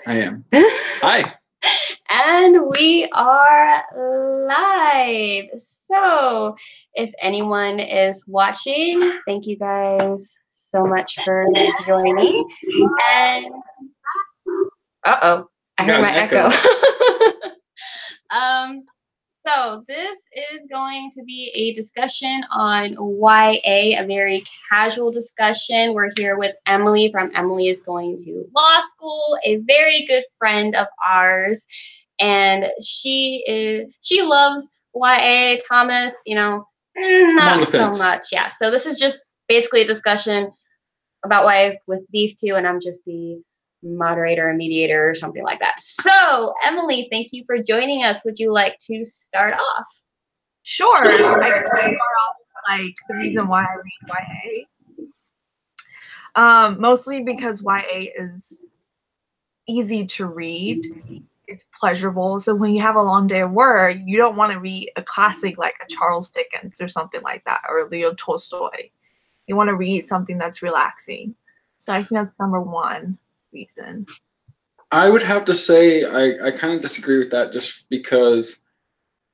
I am. Hi. And we are live. So, if anyone is watching, thank you guys so much for joining. And I heard my echo. So this is going to be a discussion on YA, a very casual discussion. We're here with Emily from Emily is Going to Law School, a very good friend of ours. And she loves YA. Thomas, not so much. Yeah. So this is just basically a discussion about YA with these two, and I'm just the moderator and mediator or something like that. So, Emily, thank you for joining us. Would you like to start off? Sure. I can start off with, the reason why I read YA. Mostly because YA is easy to read. It's pleasurable. So when you have a long day of work, you don't want to read a classic like a Charles Dickens or something like that, or Leo Tolstoy. You want to read something that's relaxing. So I think that's number one reason. I would have to say I kind of disagree with that, just because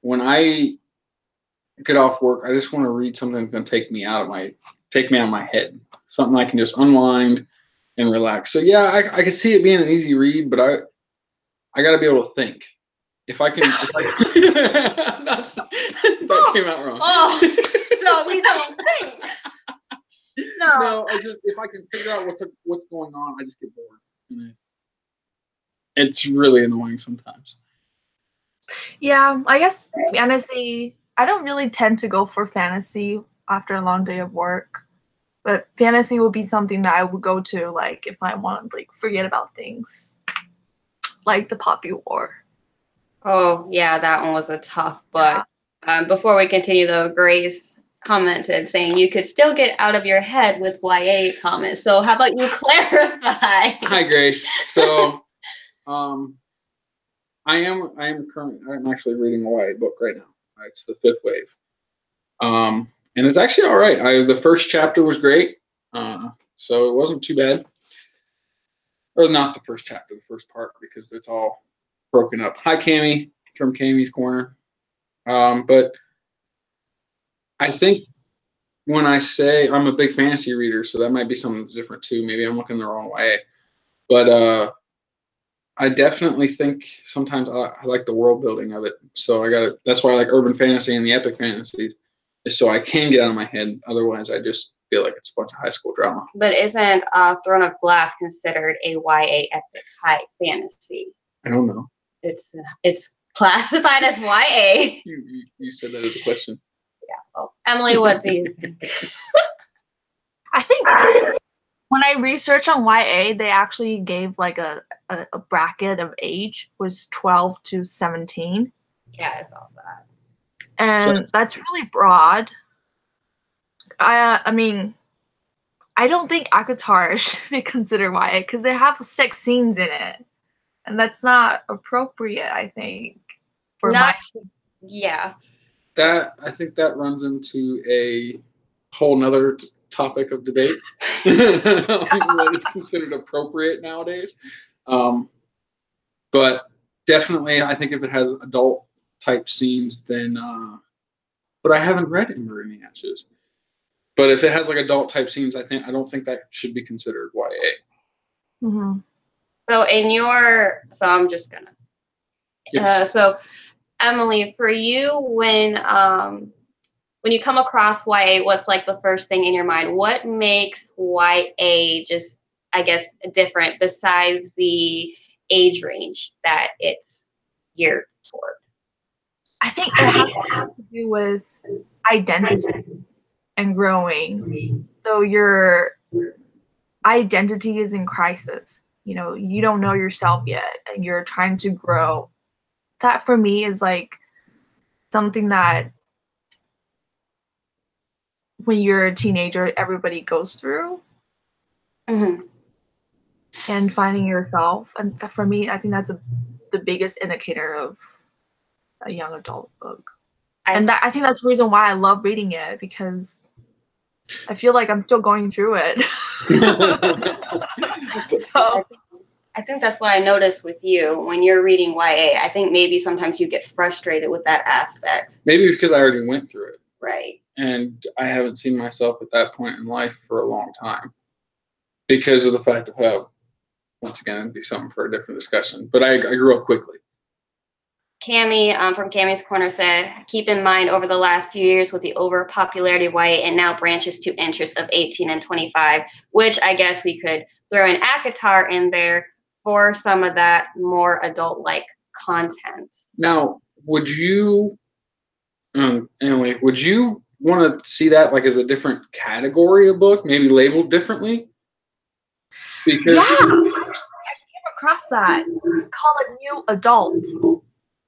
when I get off work, I just want to read something that's going to take me out of my head, something I can just unwind and relax. So yeah, I could see it being an easy read, but I got to be able to think. If I can, that came out wrong. Oh, so we don't think. No, if I can figure out what's going on, I just get bored. It's really annoying sometimes. Yeah, I guess fantasy. I don't really tend to go for fantasy after a long day of work, but fantasy would be something that I would go to, like if I want to forget about things, like the Poppy War. Oh yeah, that one was a tough book. Yeah. Before we continue, though, Grace commented saying you could still get out of your head with YA, Thomas. So how about you clarify? Hi, Grace. So, I'm actually reading a YA book right now. It's The Fifth Wave. And it's actually all right. The first chapter was great. So it wasn't too bad. Or not the first chapter, the first part, because it's all broken up. Hi, Cammie, from Cammie's Corner. But I think when I say I'm a big fantasy reader, so that might be something that's different too. Maybe I'm looking the wrong way. But I definitely think sometimes I like the world building of it. So that's why I like urban fantasy and the epic fantasies, is so I can get out of my head. Otherwise, I just feel like it's a bunch of high school drama. But isn't Throne of Glass considered a YA epic high fantasy? I don't know. It's classified as YA. You said that as a question. Yeah. Well, Emily, what do you think? I think when I researched on YA, they actually gave a bracket of age was 12 to 17. Yeah, I saw that. And that's really broad. I mean, I don't think Akatar should be considered YA because they have sex scenes in it. And that's not appropriate, I think. Yeah. I think that runs into a whole nother topic of debate. What is considered appropriate nowadays. But definitely, I think if it has adult type scenes, then but I haven't read Ember in the Ashes. But if it has adult type scenes, I don't think that should be considered YA. Mm-hmm. So I'm just gonna. Yes. So Emily, for you, when you come across YA, what's the first thing in your mind? What makes YA just, I guess, different besides the age range that it's geared toward? I think it has to do with identity and growing. So your identity is in crisis. You don't know yourself yet, and you're trying to grow. That for me is something that when you're a teenager, everybody goes through. Mm-hmm. And finding yourself. And for me, I think that's the biggest indicator of a young adult book. I think that's the reason why I love reading it, because I feel like I'm still going through it. I I think that's what I noticed with you when you're reading YA. I think maybe sometimes you get frustrated with that aspect. Maybe because I already went through it. Right. And I haven't seen myself at that point in life for a long time because of the fact of how, once again, it'd be something for a different discussion. But I grew up quickly. Cammy from Cammy's Corner said, keep in mind over the last few years with the overpopularity of YA, it now branches to interests of 18 and 25, which I guess we could throw an ACOTAR in there for some of that more adult-like content. Now, would you, anyway, would you want to see that like as a different category of book, maybe labeled differently? Because yeah, I came across that. Call it new adult.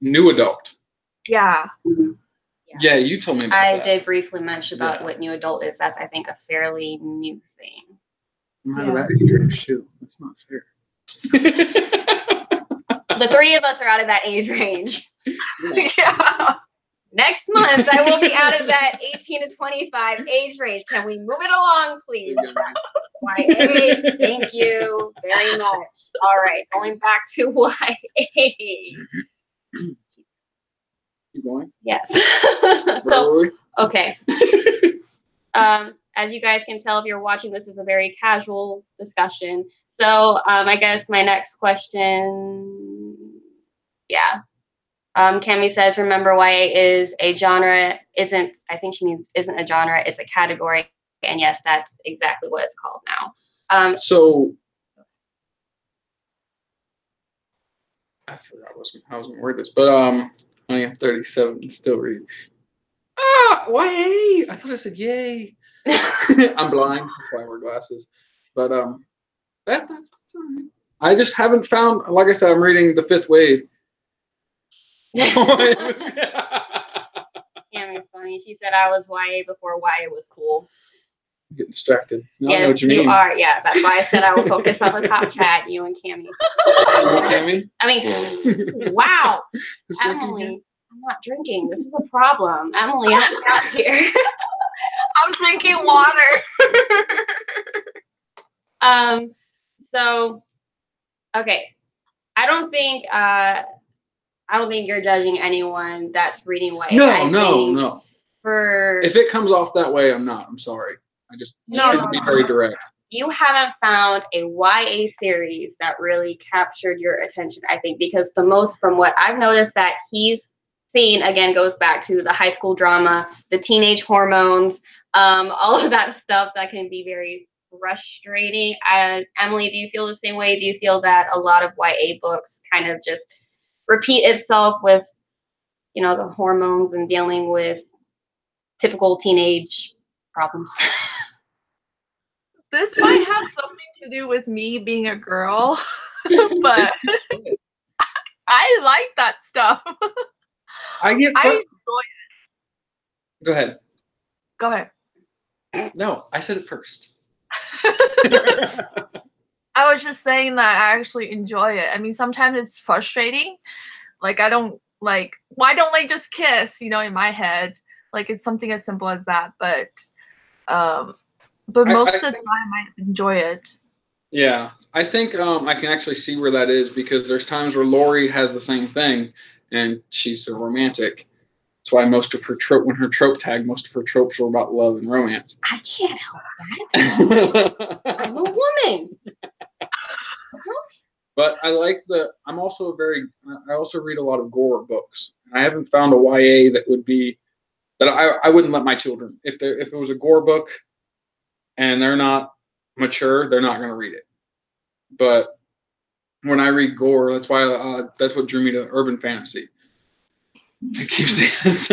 New adult. Yeah. Yeah, you told me about I that. did briefly mention about what new adult is. That's, I think, a fairly new thing. I'm out of that age range too. That's not fair. The three of us are out of that age range. Yeah. Next month, I will be out of that 18 to 25 age range. Can we move it along, please? YA, thank you very much. All right, going back to YA. Keep going? Yes. Where were we? Okay. As you guys can tell, if you're watching, this is a very casual discussion. So I guess my next question, Cammy says, remember YA is a genre, I think she means isn't a genre, it's a category. And yes, that's exactly what it's called now. So, I forgot how I was going to word this, but honey, I'm 37 and still reading. YA! I thought I said yay. I'm blind, that's why I wear glasses. But that's all right. I just haven't found, like I said, I'm reading The Fifth Wave. Cammy's funny. She said I was YA before YA was cool. Get distracted. No, yes, I know what you are. Yeah, that's why I said I will focus on the top chat, you and Cammy. Cammy? I mean, wow. Emily, I'm not drinking. This is a problem. Emily, I'm out here. I'm drinking water. So, okay. I don't think you're judging anyone that's reading YA. No. For if it comes off that way, I'm not. I'm sorry. I just tend to be very direct. You haven't found a YA series that really captured your attention, I think, because the most from what I've noticed that he's seen, again, goes back to the high school drama, the teenage hormones, all of that stuff that can be very frustrating. Emily, do you feel the same way? Do you feel that a lot of YA books kind of just repeat itself with, the hormones and dealing with typical teenage problems? This might have something to do with me being a girl, but I like that stuff. I enjoy it. Go ahead. Go ahead. No, I said it first. I was just saying that I actually enjoy it. I mean, sometimes it's frustrating. Like, I don't like, why don't they just kiss, in my head? Like, it's something as simple as that. But most of the time I enjoy it. Yeah, I think I can actually see where that is because there's times where Lori has the same thing and she's a romantic. That's why most of her most of her tropes are about love and romance. I can't help that. I'm a woman. But I I also read a lot of gore books. I haven't found a YA that would be, that I wouldn't let my children, if it was a gore book and they're not mature, they're not going to read it. But when I read gore, that's why that's what drew me to urban fantasy. I keep saying this.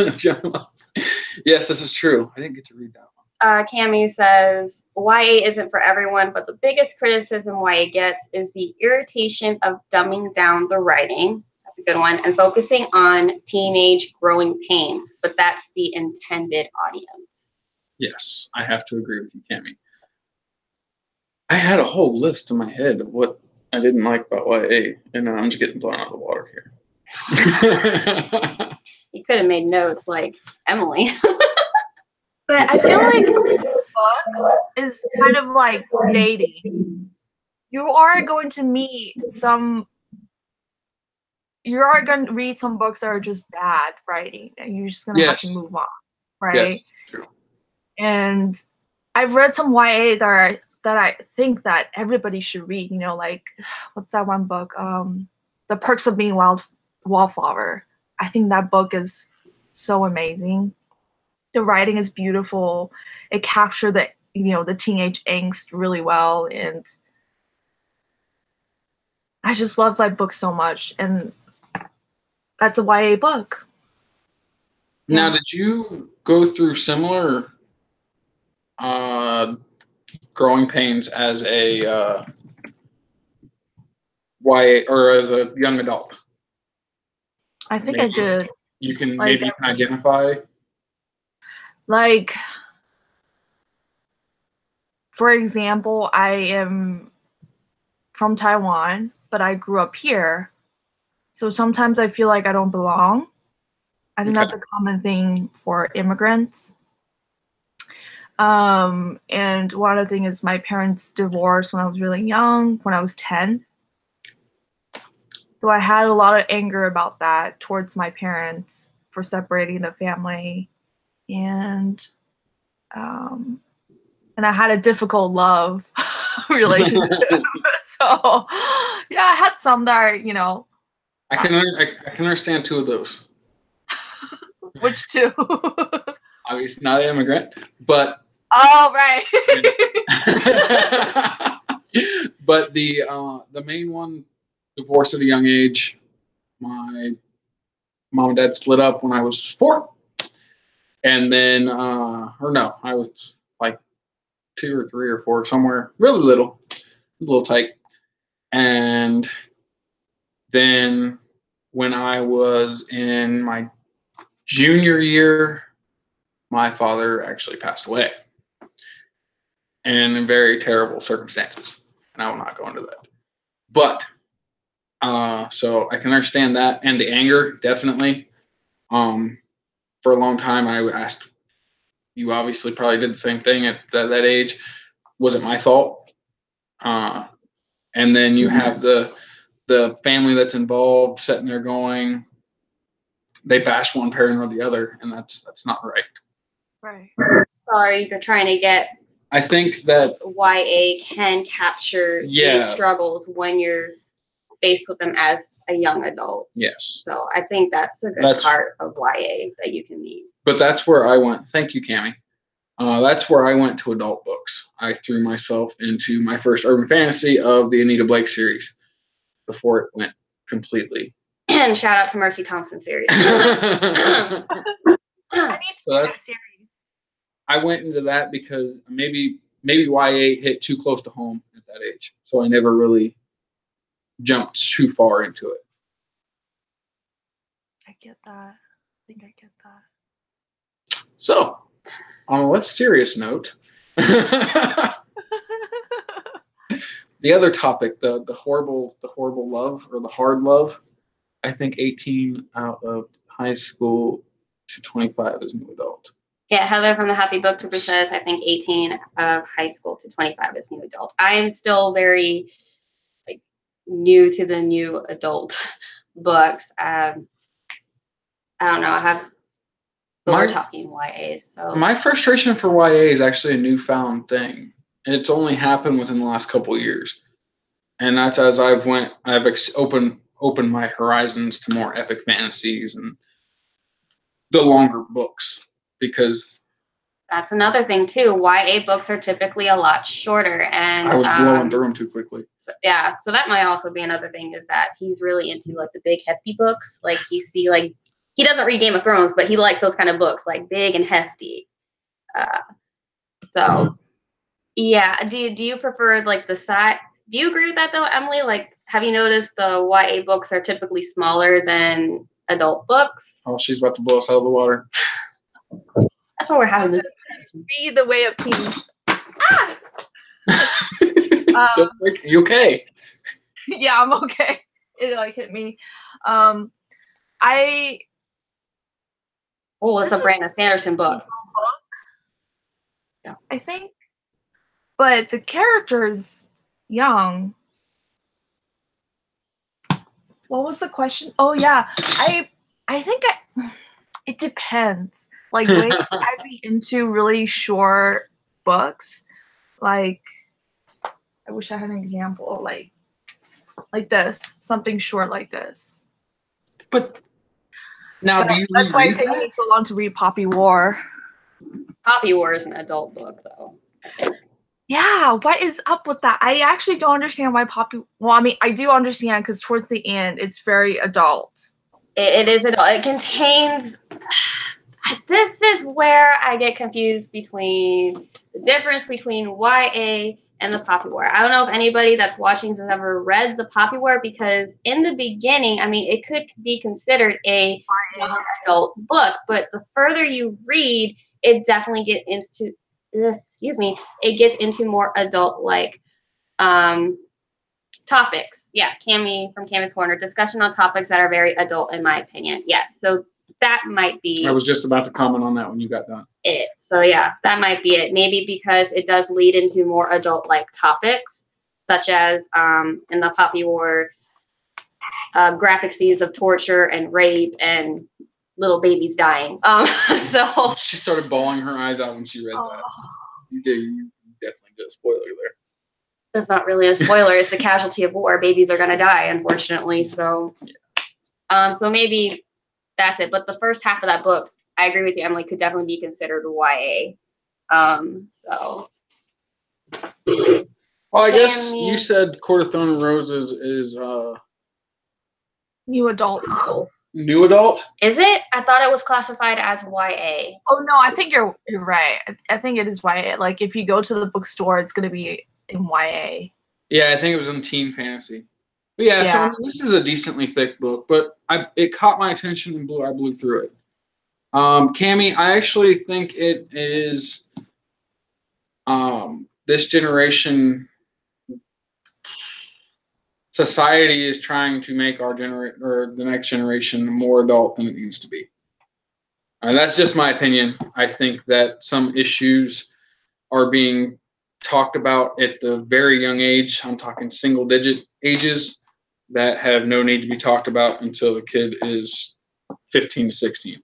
Yes, this is true. I didn't get to read that one. Cammy says, YA isn't for everyone, but the biggest criticism YA gets is the irritation of dumbing down the writing. That's a good one. And focusing on teenage growing pains. But that's the intended audience. Yes, I have to agree with you, Cammy. I had a whole list in my head of what I didn't like about YA, and then I'm just getting blown out of the water here. You could have made notes like Emily. But I feel like books is kind of like dating. you are going to read some books that are just bad writing, and you're just gonna have to Yes. move on, right? Yes. True. And I've read some YA that I think that everybody should read. You know, like what's that one book? The Perks of Being Wallflower. I think that book is so amazing. The writing is beautiful. It captured the teenage angst really well, and I just love that book so much. And that's a YA book. Now, Yeah. did you go through similar growing pains as a YA or as a young adult? I think I did. You can Like, maybe you can identify. Like, for example, I am from Taiwan, but I grew up here. So sometimes I feel like I don't belong. I think that's a common thing for immigrants. And one other thing is my parents divorced when I was really young, when I was 10. So I had a lot of anger about that towards my parents for separating the family. And I had a difficult love relationship. So yeah, I had some that are, I can understand two of those. Which two? Obviously not an immigrant, but Oh, right. but the main one, divorced at a young age. My mom and dad split up when I was 4, and then or no, I was like 2 or 3 or 4, somewhere really little, a little tight, and then when I was in my junior year, my father actually passed away, and in very terrible circumstances. And I will not go into that. But so I can understand that and the anger definitely. For a long time, I asked. You obviously probably did the same thing at that age. Was it my fault? And then you have the family that's involved sitting there going, they bash one parent or the other, and that's not right. Right. Sorry, you're trying to get. I think that YA can capture these struggles when you're faced with them as a young adult. Yes. So I think that's a good part of YA that you can meet. But that's where I went. Thank you, Cammie. That's where I went to adult books. I threw myself into my first urban fantasy of the Anita Blake series before it went completely. And shout out to Mercy Thompson series. I need to read that series. I went into that because maybe YA hit too close to home at that age, so I never really jumped too far into it. I get that. I think I get that. So, on a less serious note, the other topic, the horrible love or the hard love. I think 18 out of high school to 25 is new adult. Yeah, Heather from the Happy Booktuber says, I think 18 of high school to 25 is new adult. I am still very new to the new adult books. I don't know. We're talking YAs. So my frustration for YA is actually a newfound thing. It's only happened within the last couple of years, and that's as I've opened my horizons to more epic fantasies and the longer books, because that's another thing too. YA books are typically a lot shorter, and I was blowing through them too quickly. So that might also be another thing, is that he's really into like the big hefty books. Like he doesn't read Game of Thrones, but he likes those kind of books, like big and hefty. So yeah, do you prefer like the side? Do you agree with that though, Emily? Like, have you noticed the YA books are typically smaller than adult books? Oh, she's about to blow us out of the water. That's what we're having. Read The Way of Kings. You okay? Yeah, I'm okay. It hit me. It's a Brandon Sanderson book. Yeah, I think, but the character is young. What was the question? Oh yeah, I think it depends. Like lately, I've been into really short books. Like I wish I had an example. Like this, something short like this. But now, do you That's why reread it's taking that? me so long to read Poppy War. Poppy War is an adult book, though. Yeah, what is up with that? I actually don't understand why Poppy. Well, I mean, I do understand because towards the end, it's very adult. It is adult. It contains. This is where I get confused between the difference between YA and the Poppy War. I don't know if anybody that's watching has ever read the Poppy War, because in the beginning, I mean, it could be considered a young adult book, but the further you read, it definitely gets into, it gets into more adult-like topics. Yeah, Cami from Cami's Corner, discussion on topics that are very adult, in my opinion. Yes, so that might be. I was just about to comment on that when you got done. It. So yeah, that might be it. Maybe because it does lead into more adult-like topics, such as in the Poppy War, graphic scenes of torture and rape and little babies dying. So She started bawling her eyes out when she read that. You definitely did a spoiler there. that's not really a spoiler. It's the casualty of war. Babies are gonna die, unfortunately. So, so maybe that's it. But the first half of that book, I agree with you, Emily, could definitely be considered YA. So. Well, I guess you said Court of Thorn and Roses is New adult. new adult. Is it? I thought it was classified as YA. Oh no, I think you're right. I think it is YA. Like if you go to the bookstore, it's gonna be in YA. Yeah, I think it was in teen fantasy. But yeah, so I mean, this is a decently thick book, but it caught my attention and I blew through it. Cami, I actually think it is this generation. Society is trying to make our or the next generation more adult than it needs to be. That's just my opinion. I think that some issues are being talked about at the very young age. I'm talking single-digit ages that have no need to be talked about until the kid is 15 to 16.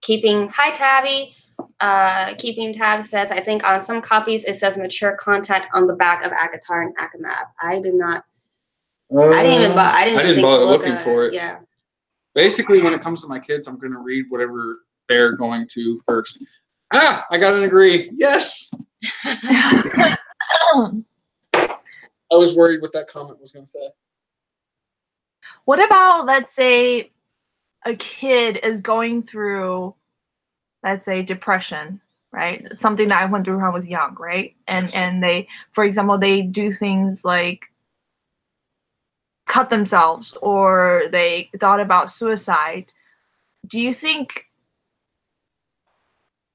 Keeping tabs says, I think on some copies it says mature content on the back of Akatar and Akamab. I did not. I didn't bother looking for it. Yeah. Basically, when it comes to my kids, I'm going to read whatever they're going to first. I got an agree. Yes. I was worried what that comment was going to say. What about, let's say, a kid is going through, let's say, depression, right? It's something that I went through when I was young, right? And they, for example, they do things like cut themselves or they thought about suicide. Do you think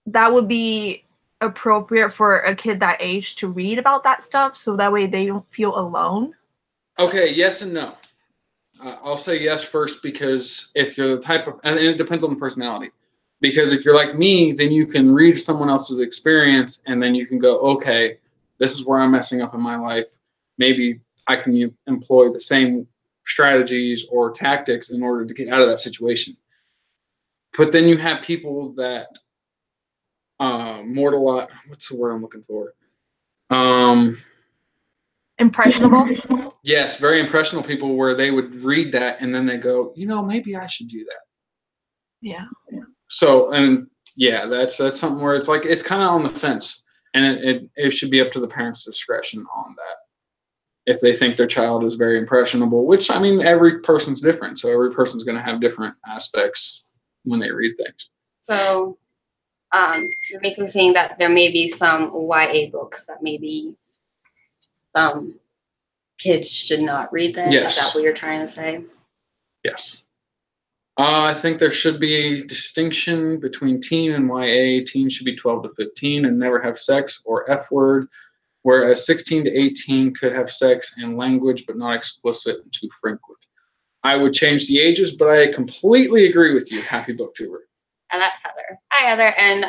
that would be appropriate for a kid that age to read about that stuff so that way they don't feel alone? Okay, yes and no. I'll say yes first because if you're the type of, and it depends on the personality. Because if you're like me, then you can read someone else's experience and then you can go, okay, this is where I'm messing up in my life. Maybe I can employ the same strategies or tactics in order to get out of that situation. But then you have people that what's the word I'm looking for? Impressionable? Yes, very impressionable people where they would read that and then they go, maybe I should do that. Yeah. So, and yeah, that's something where it's like, it's kind of on the fence, and it should be up to the parents' discretion on that. If they think their child is very impressionable, which, I mean, every person's different. So every person's going to have different aspects when they read things. So you're basically saying that there may be some YA books that maybe some kids should not read them. Yes. Is that what you're trying to say? Yes. I think there should be a distinction between teen and YA. Teen should be 12 to 15 and never have sex or F word, whereas 16 to 18 could have sex and language, but not explicit and too frequent. I would change the ages, but I completely agree with you. Happy booktuber. And that's Heather. Hi, Heather. And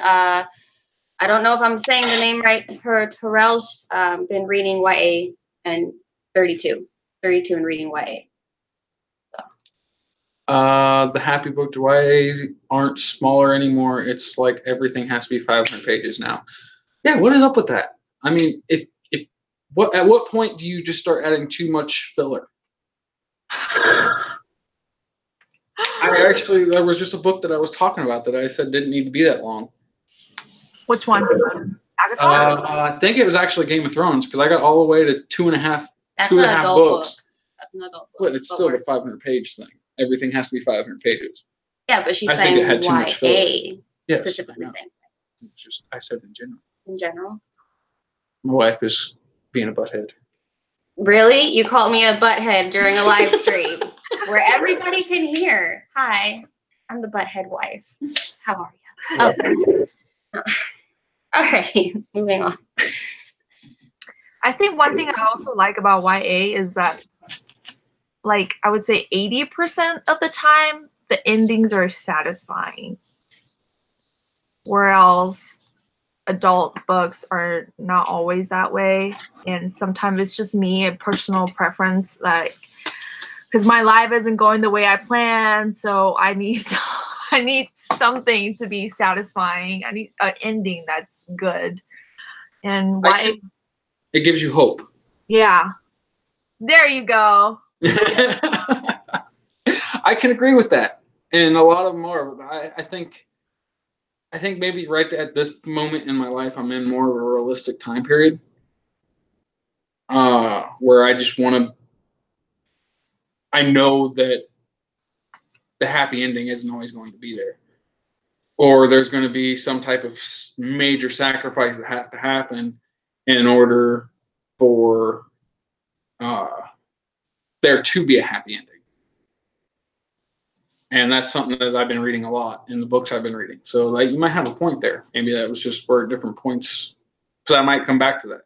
I don't know if I'm saying the name right. Terrell's been reading YA and 32 and reading YA. The happy book YAs aren't smaller anymore. It's like everything has to be 500 pages now. Yeah, what is up with that? I mean, if at what point do you just start adding too much filler? There was just a book that I was talking about that I said didn't need to be that long. Which one? Avatar? I think it was actually Game of Thrones because I got all the way to two and a half That's an adult books. book. That's an adult book. But it's still the 500-page thing. Everything has to be 500 pages. Yeah, but she's I think saying it had too much filler. YA Yes, specifically I know. saying. It's just I said in general. In general. My wife is being a butthead. Really? You called me a butthead during a live stream where everybody can hear. Hi, I'm the butthead wife. How are you? Okay. All right, moving on. I think one thing I also like about YA is that, like, I would say 80% of the time, the endings are satisfying. Whereas adult books are not always that way. And sometimes it's just me, a personal preference, like, because my life isn't going the way I planned, so I need something to be satisfying. I need an ending that's good. And YA, it gives you hope. yeah. There you go. I can agree with that, and a lot of them are. But I think maybe right at this moment in my life, I'm in more of a realistic time period, where I just want to. I know that the happy ending isn't always going to be there, or there's going to be some type of major sacrifice that has to happen in order for there to be a happy ending. And that's something that I've been reading a lot in the books I've been reading. So, like, you might have a point there. Maybe that was just for different points. So I might come back to that.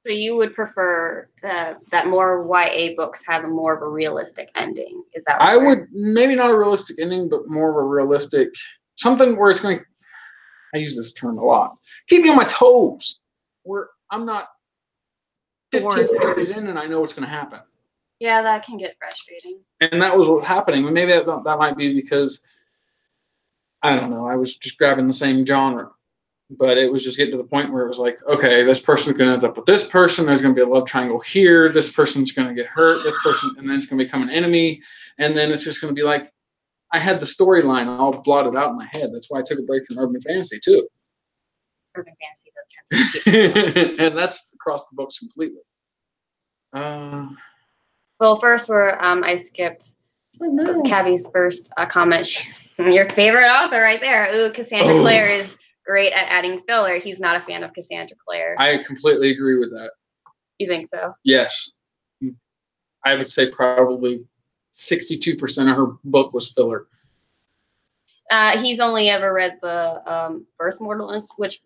So you would prefer that more YA books have a more of a realistic ending? Is that what I would, maybe not a realistic ending, but more of a realistic, something where it's going to, I use this term a lot, keep me on my toes, where I'm not 15 pages in and I know what's going to happen. Yeah, that can get frustrating. And that was what's happening. Maybe that might be because, I don't know, I was just grabbing the same genre. But it was just getting to the point where it was like, okay, this person's going to end up with this person. There's going to be a love triangle here. This person's going to get hurt. This person, and then it's going to become an enemy. And then it's just going to be like, I had the storyline all blotted out in my head. That's why I took a break from urban fantasy too. Urban fantasy does turn. And that's across the books completely. Well, first, I skipped Cabby's first comment. She's your favorite author right there. Ooh, Cassandra Clare is great at adding filler. He's not a fan of Cassandra Clare. I completely agree with that. You think so? Yes. I would say probably 62% of her book was filler. He's only ever read the first Mortal Instruments.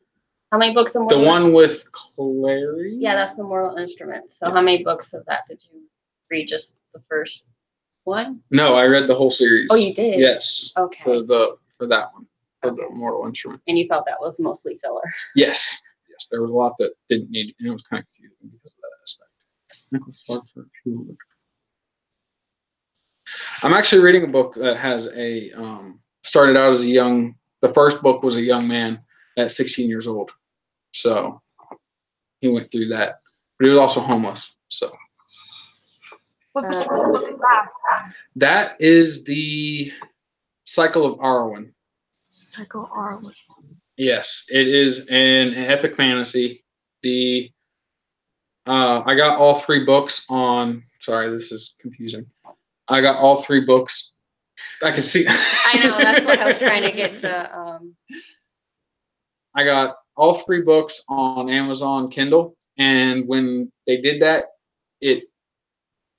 How many books of Mortal? The one with Clary? Yeah, that's the Mortal Instruments. So how many books of that did you read? Just the first one? No, I read the whole series. Oh, you did? Yes. Okay. For that one. For the Mortal Instruments. And you felt that was mostly filler? Yes. Yes, there was a lot that didn't need, and it was kind of confusing because of that aspect. I'm actually reading a book that has a, started out as the first book was a young man at 16 years old. So he went through that. But he was also homeless. So that is the Cycle of Arwen. Cycle of Arwen. Yes, it is an epic fantasy. I got all 3 books on. Sorry, this is confusing. I got all 3 books. I can see. I know, that's what I was trying to get to. I got all 3 books on Amazon Kindle, and when they did that, it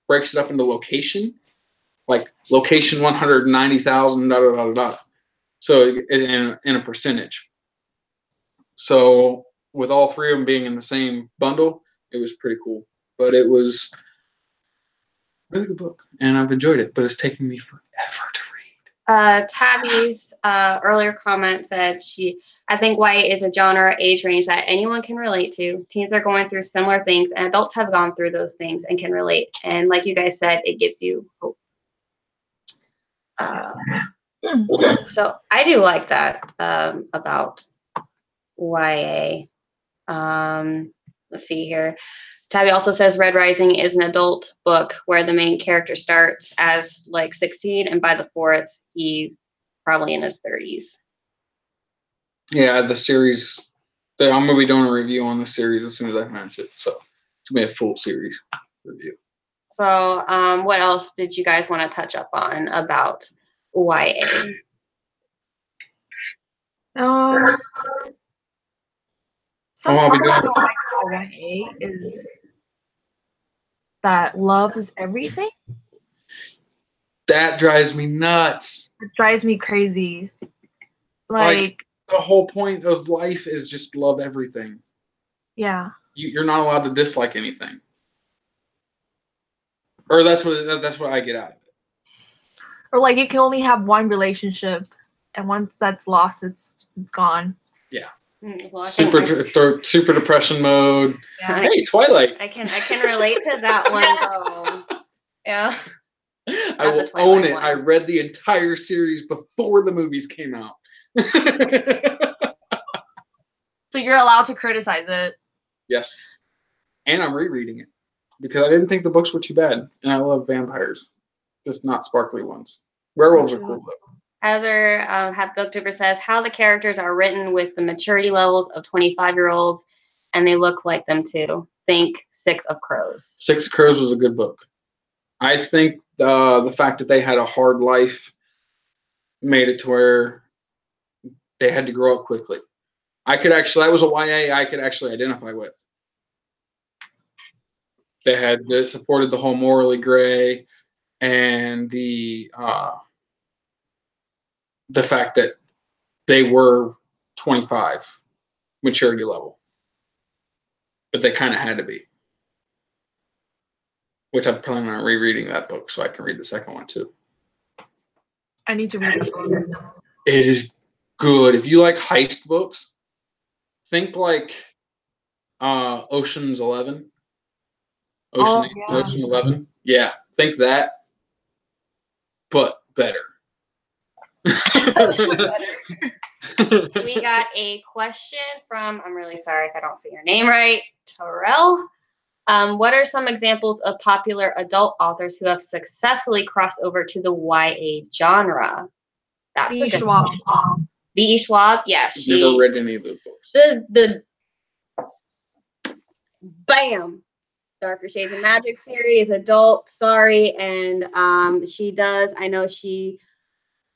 breaks it up into location, like location 190,000, da da da da da. So in a percentage. So with all 3 of them being in the same bundle, it was pretty cool. But it was a really good book, and I've enjoyed it. But it's taken me forever to read. Tabby's earlier comment said I think YA is a genre age range that anyone can relate to. Teens are going through similar things, and adults have gone through those things and can relate. And like you guys said, it gives you hope. So I do like that about YA. Let's see here. Tabby also says Red Rising is an adult book where the main character starts as like 16, and by the fourth, he's probably in his 30s. Yeah, the series. I'm gonna be doing a review on the series as soon as I finish it. So it's gonna be a full series review. So, what else did you guys want to touch up on about YA? Something I don't like about YA is that love is everything. That drives me nuts. It drives me crazy. Like the whole point of life is just love everything. Yeah. You're not allowed to dislike anything. Or that's what I get out of it. Or like you can only have one relationship, and once that's lost, it's gone. Yeah. Well, super depression mode. Yeah. Hey, Twilight. I can relate to that one though. Yeah. I will own it. I read the entire series before the movies came out. So you're allowed to criticize it. Yes. And I'm rereading it because I didn't think the books were too bad. And I love vampires, just not sparkly ones. Werewolves are cool though. Heather Booktuber says how the characters are written with the maturity levels of 25-year-olds, and they look like them too. Think Six of Crows. Six of Crows was a good book. I think the fact that they had a hard life made it to where they had to grow up quickly. That was a YA I could actually identify with. They supported the whole morally gray and the fact that they were 25 maturity level, but they kind of had to be. Which I'm planning on rereading that book so I can read the second one too. I need to read the book. It is good. If you like heist books, think like Ocean's 11. Ocean 11. Yeah, think that, but better. We got a question from, I'm really sorry if I don't say your name right, Terrell. What are some examples of popular adult authors who have successfully crossed over to the YA genre? That's B. Schwab. B. Schwab, yeah. Never read any of those books. The Bam! Darker Shades of Magic series, adult, sorry. And I know she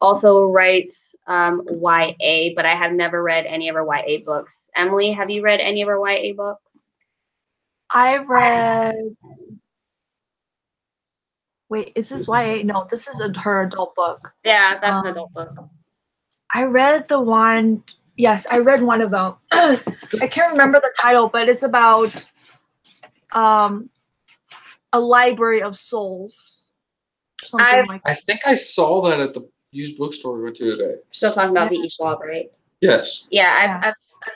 also writes YA, but I have never read any of her YA books. Emily, have you read any of her YA books? I read. Wait, is this YA? No, this is her adult book. Yeah, that's an adult book. I read the one. Yes, I read one of them. I can't remember the title, but it's about a library of souls. Something like that. I think I saw that at the used bookstore we went to today. Still talking about B.E. Schwab, right? Yes. Yeah, I've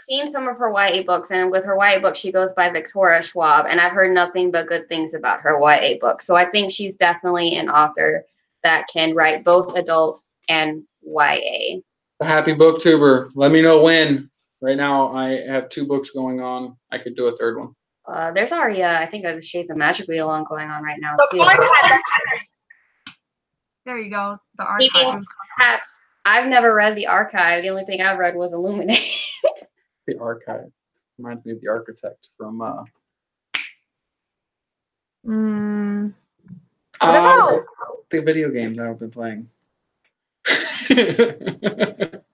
seen some of her YA books, and with her YA book, she goes by Victoria Schwab, and I've heard nothing but good things about her YA book. So I think she's definitely an author that can write both adult and YA. The Happy Booktuber. Let me know when. Right now, I have 2 books going on. I could do a third one. There's already, I think, a Shades of Magic Wheel going on right now, too. There you go. The archive. I've never read the archive. The only thing I've read was Illuminate. The archive reminds me of The Architect from What about the video game that I've been playing.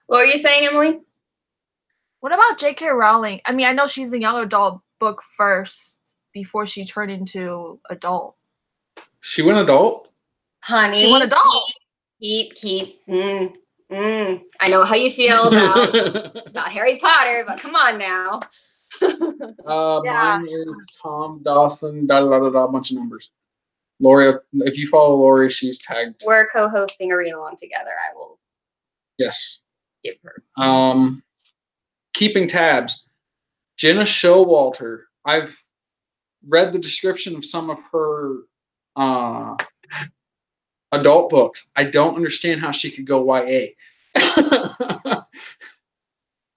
What were you saying, Emily? What about J.K. Rowling? I mean, I know she's the young adult book first before she turned into adult. She went adult? Honey. She went adult. I know how you feel about Harry Potter, but come on now. Mine is Tom, Dawson, a bunch of numbers. Lori, if you follow Lori, she's tagged. We're co-hosting a read-along together. I will. Yes. Give her. Keeping tabs. Jenna Showalter. I've read the description of some of her adult books. I don't understand how she could go YA.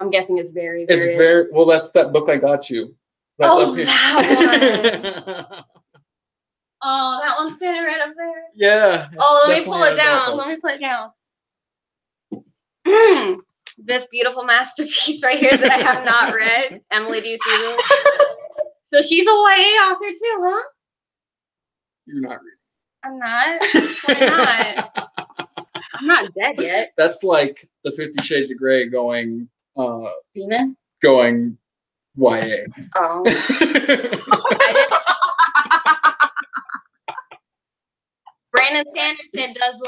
I'm guessing it's very, It's very. very well. That's that book I got you. That Oh, Love Him. that one. Oh, that one's standing right up there. Yeah. Oh, let me pull it down. Let me put it down. This beautiful masterpiece right here that I have not read. Emily, do you see this? So she's a YA author too, huh? You're not reading. I'm not. Why not? I'm not dead yet. That's like the 50 Shades of Grey going Demon? going YA. Oh. I did. Brandon Sanderson does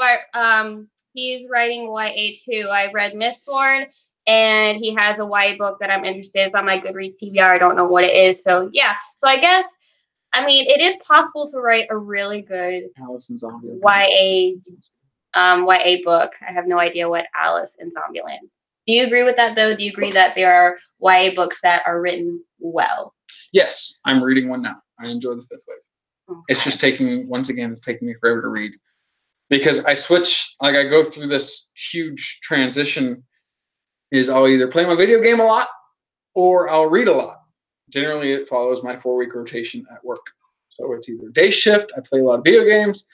he's writing YA too. I read Mistborn, and he has a YA book that I'm interested in. It's on my Goodreads TBR. I don't know what it is. So yeah. So I guess, I mean, it is possible to write a really good Alice in Zombieland. YA book. I have no idea what Alice in Zombieland. Do you agree with that though? Do you agree that there are YA books that are written well? Yes, I'm reading one now. I enjoy the Fifth Wave. Okay. It's just taking me forever to read because I switch, like I go through this huge transition. Is I'll either play my video game a lot or I'll read a lot. Generally, it follows my 4-week rotation at work. So it's either day shift, I play a lot of video games.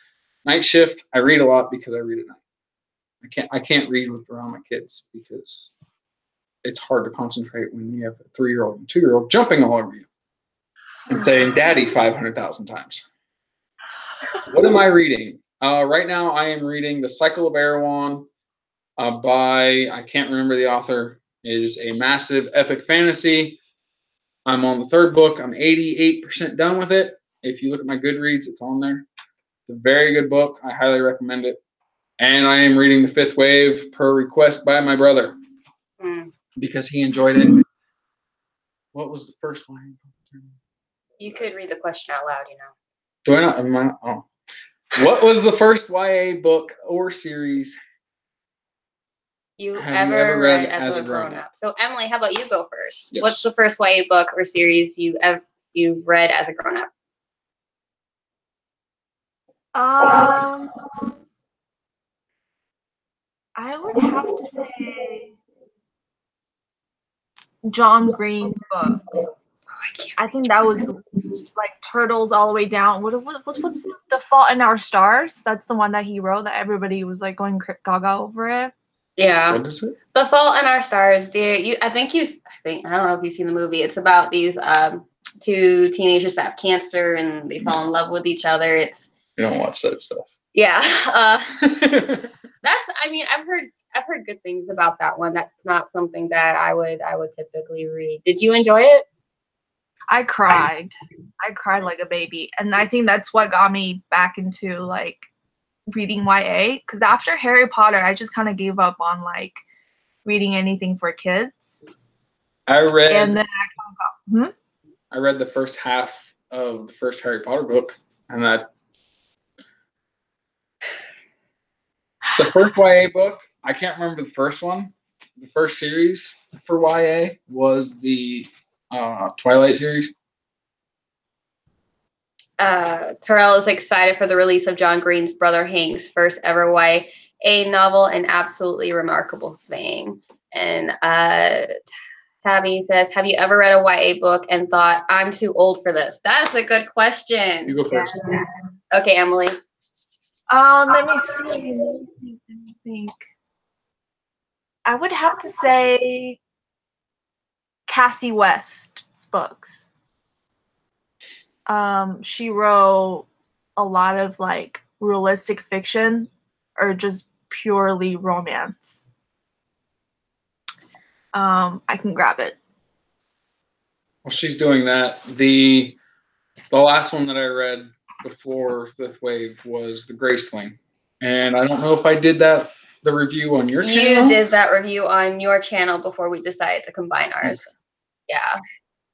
Night shift, I read a lot because I read at night. I can't read around my kids because it's hard to concentrate when you have a 3-year-old and 2-year-old jumping all over you and saying "Daddy" 500,000 times. What am I reading? Right now, I am reading The Cycle of Erewhon by, I can't remember the author. It is a massive epic fantasy. I'm on the 3rd book. I'm 88% done with it. If you look at my Goodreads, it's on there. It's a very good book. I highly recommend it. And I am reading The Fifth Wave per request by my brother because he enjoyed it. What was the first one? You could read the question out loud, you know. Do I not? Am I, oh. What was the first YA book or series you have ever read as a grown-up? So Emily, how about you go first? Yes. What's the first YA book or series you've read as a grown-up? I would have to say John Green books. I think that was like Turtles all the way down. What's The Fault in Our Stars? That's the one that he wrote that everybody was like going gaga over it. Yeah. What is it? The Fault in Our Stars, dear. I don't know if you've seen the movie. It's about these 2 teenagers that have cancer and they fall in love with each other. You don't watch that stuff. Yeah. I've heard good things about that one. That's not something that I would typically read. Did you enjoy it? I cried. I cried like a baby. And I think that's what got me back into like reading YA. Because after Harry Potter, I just kind of gave up on like reading anything for kids. I read the first half of the first Harry Potter book, and the first YA book, I can't remember the first one. The first series for YA was the Twilight series. Terrell is excited for the release of John Green's brother Hank's first ever YA novel, an absolutely remarkable thing. And Tabby says, have you ever read a YA book and thought, I'm too old for this? That's a good question. You go first. Yeah. Okay, Emily. Let me think. I would have to say Cassie West's books. She wrote a lot of like realistic fiction or just purely romance. I can grab it. Well, she's doing that. The last one that I read before Fifth Wave was The Graceling. And I don't know if I did the review on your channel. You did that review on your channel before we decided to combine ours. Okay. Yeah.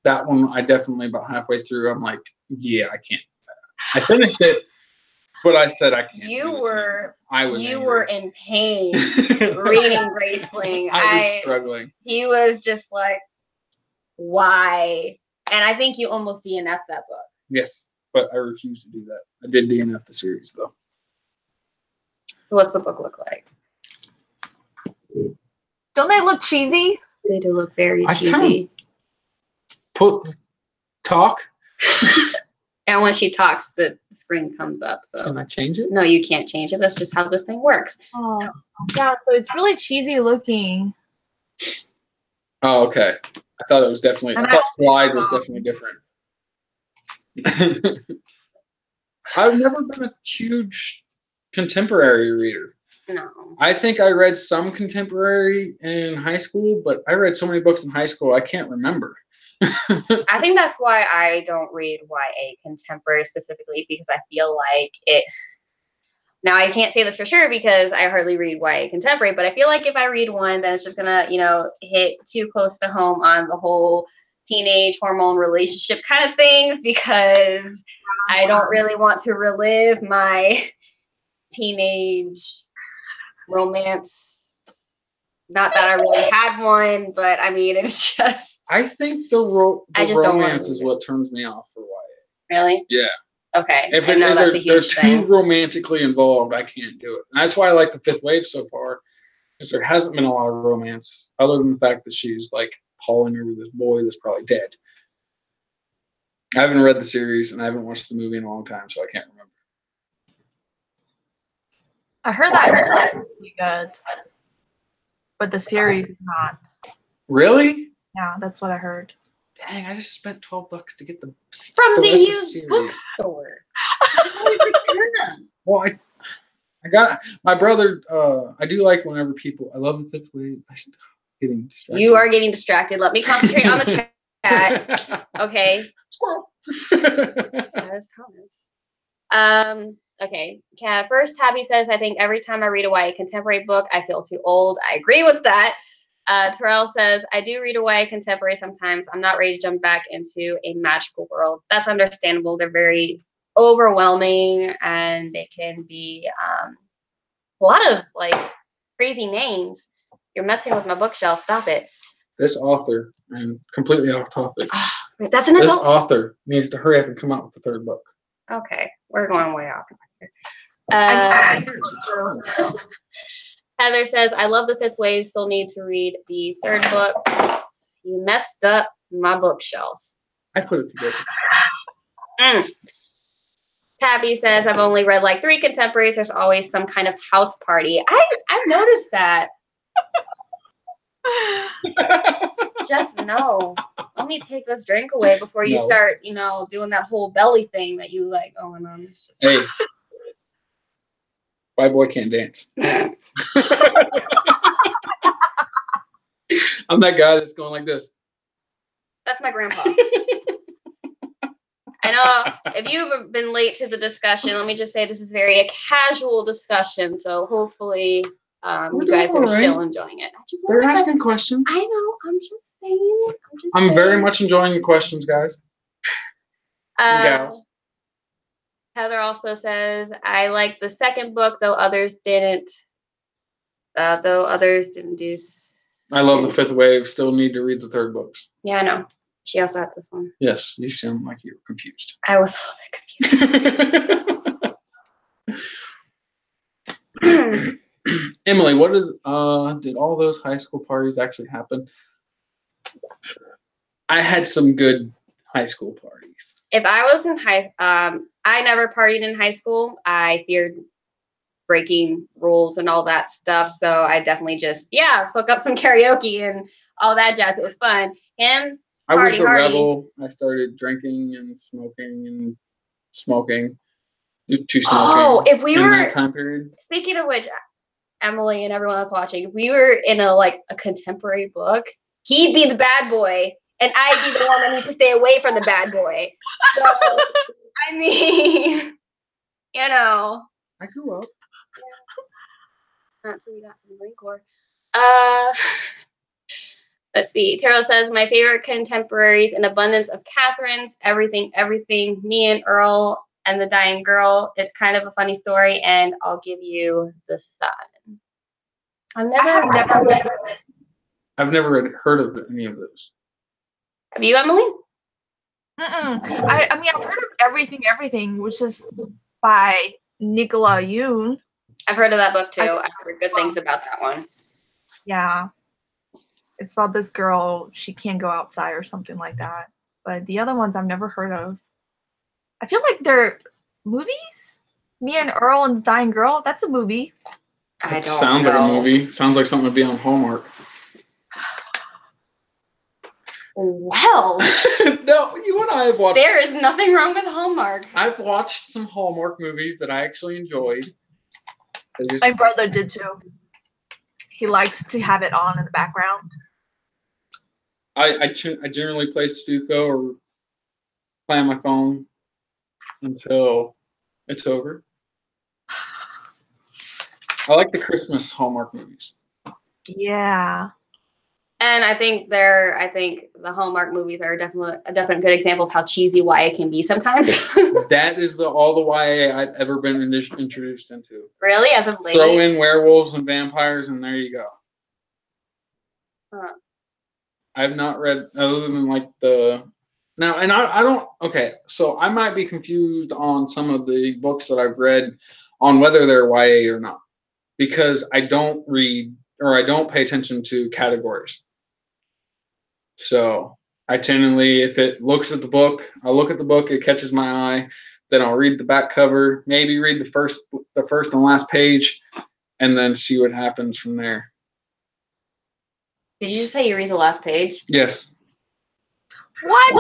That one, I definitely about halfway through, I'm like, yeah, I can't. I finished it, but I said I can't. You were in pain reading Graceling. I was struggling. He was just like, why? And I think you almost DNF'd that book. Yes, but I refused to do that. I did DNF the series though. So what's the book look like? Don't they look cheesy? They do look very cheesy. Talk. And when she talks, the screen comes up. So Can I change it? No, you can't change it. That's just how this thing works. Oh, yeah. So it's really cheesy looking. Oh, okay. I thought it was definitely. I thought Slide was definitely different. I've never been a huge contemporary reader. No. I think I read some contemporary in high school, but I read so many books in high school I can't remember. I think that's why I don't read YA contemporary specifically, because I feel like it. Now I can't say this for sure because I hardly read YA contemporary, but I feel like if I read one, then it's just gonna, hit too close to home on the whole teenage hormone relationship kind of things, because I don't really want to relive my teenage romance. Not that I really had one, but I mean, it's just. I think the romance is what turns me off for YA. Really? Yeah. Okay. If that's a huge thing. They're too romantically involved, I can't do it. And that's why I like the Fifth Wave so far, because there hasn't been a lot of romance, other than the fact that she's like pawing over this boy that's probably dead. I haven't read the series and I haven't watched the movie in a long time, so I can't remember. I heard that was really good, but the series is not. Really? Yeah, that's what I heard. Dang, I just spent $12 to get the From the rest used of the bookstore. Well, I got my brother. I do like whenever people. I love the Fifth Wave. I'm getting distracted. You are getting distracted. Let me concentrate on the chat. Okay. Squirrel. As promised. Okay. First, Tabby says, I think every time I read a YA contemporary book, I feel too old. I agree with that. Terrell says, I do read a YA contemporary sometimes. I'm not ready to jump back into a magical world. That's understandable. They're very overwhelming, and they can be a lot of crazy names. You're messing with my bookshelf. Stop it. This author, and completely off topic. That's an This adult. author needs to hurry up and come out with the third book. Okay, we're going way off. Heather says, I love the Fifth Wave. Still need to read the third book. You messed up my bookshelf. I put it together. Tabby says, I've only read 3 contemporaries. There's always some kind of house party. I've noticed that. Just no. Let me take this drink away before you start, doing that whole belly thing that you like going on. It's just... Hey. White boy can't dance. I'm that guy that's going like this. That's my grandpa. I know if you've been late to the discussion, let me just say this is a casual discussion. So hopefully you guys are still enjoying it. They're asking questions. I know. I'm just saying. I'm very much enjoying the questions, guys. Gals. Heather also says, I like the second book, though others didn't. I love the Fifth Wave. Still need to read the third books. Yeah, I know. She also had this one. Yes, you sound like you were confused. I was a little bit confused. Emily, what is did all those high school parties actually happen? I had some good high school parties. If I was in I never partied in high school. I feared breaking rules and all that stuff. So I definitely just, hook up some karaoke and all that jazz. It was fun. I was the rebel. I started drinking and smoking. Oh, if we were in that time period. Speaking of which, Emily and everyone else watching, if we were in a contemporary book, he'd be the bad boy, and I'd be the one that needs to stay away from the bad boy. So, I mean, I grew up. Yeah. Not until we got to the Marine Corps. Let's see. Taro says, my favorite contemporaries, An Abundance of Catherine's, Everything, Me and Earl and the Dying Girl. It's kind of a funny story, and I'll give you the Sun. I've never heard of any of those. Have you, Emily? I mean, I've heard of Everything, which is by Nicola Yoon. I've heard of that book too. I've heard good things about that one. Yeah. It's about this girl, she can't go outside or something like that. But the other ones I've never heard of. I feel like they're movies? Me and Earl and the Dying Girl, that's a movie. I don't Sounds know. like a movie. Sounds like something to be on Hallmark. Well, no, you and I have watched. there is nothing wrong with Hallmark. I've watched some Hallmark movies that I actually enjoyed. My brother did too. He likes to have it on in the background. I generally play Sudoku or play on my phone until it's over. I like the Christmas Hallmark movies. Yeah. And I think the Hallmark movies are a definite good example of how cheesy YA can be sometimes. That is all the YA I've ever been introduced into. Really, as of late. Throw in werewolves and vampires, and there you go. Huh. I've not read other than like I don't. Okay, so I might be confused on some of the books that I've read on whether they're YA or not, because I don't read or I don't pay attention to categories. So I tentatively, if it looks at the book, I'll look at the book, it catches my eye, then I'll read the back cover, maybe read the first and last page, and then see what happens from there. Did you just say you read the last page? Yes. What?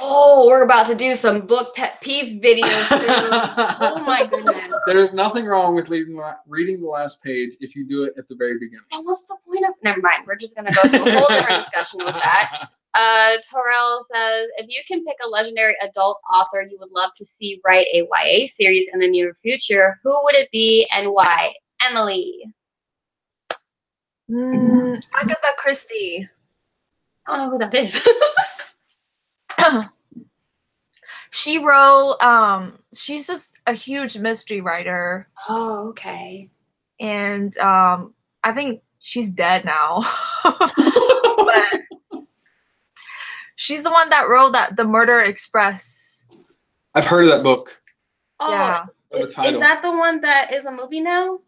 Oh, we're about to do some book pet peeves videos soon. Oh my goodness. There's nothing wrong with reading the last page if you do it at the very beginning. So what's the point of? Never mind. We're just gonna go to a whole different discussion with that. Terrell says, if you can pick a legendary adult author you would love to see write a YA series in the near future, who would it be and why? Emily. Agatha Christie. I don't know who that is. She wrote, she's just a huge mystery writer. Oh, okay. And I think she's dead now. But she's the one that wrote The Murder Express. I've heard of that book. Oh, Yeah. Is that the one that is a movie now?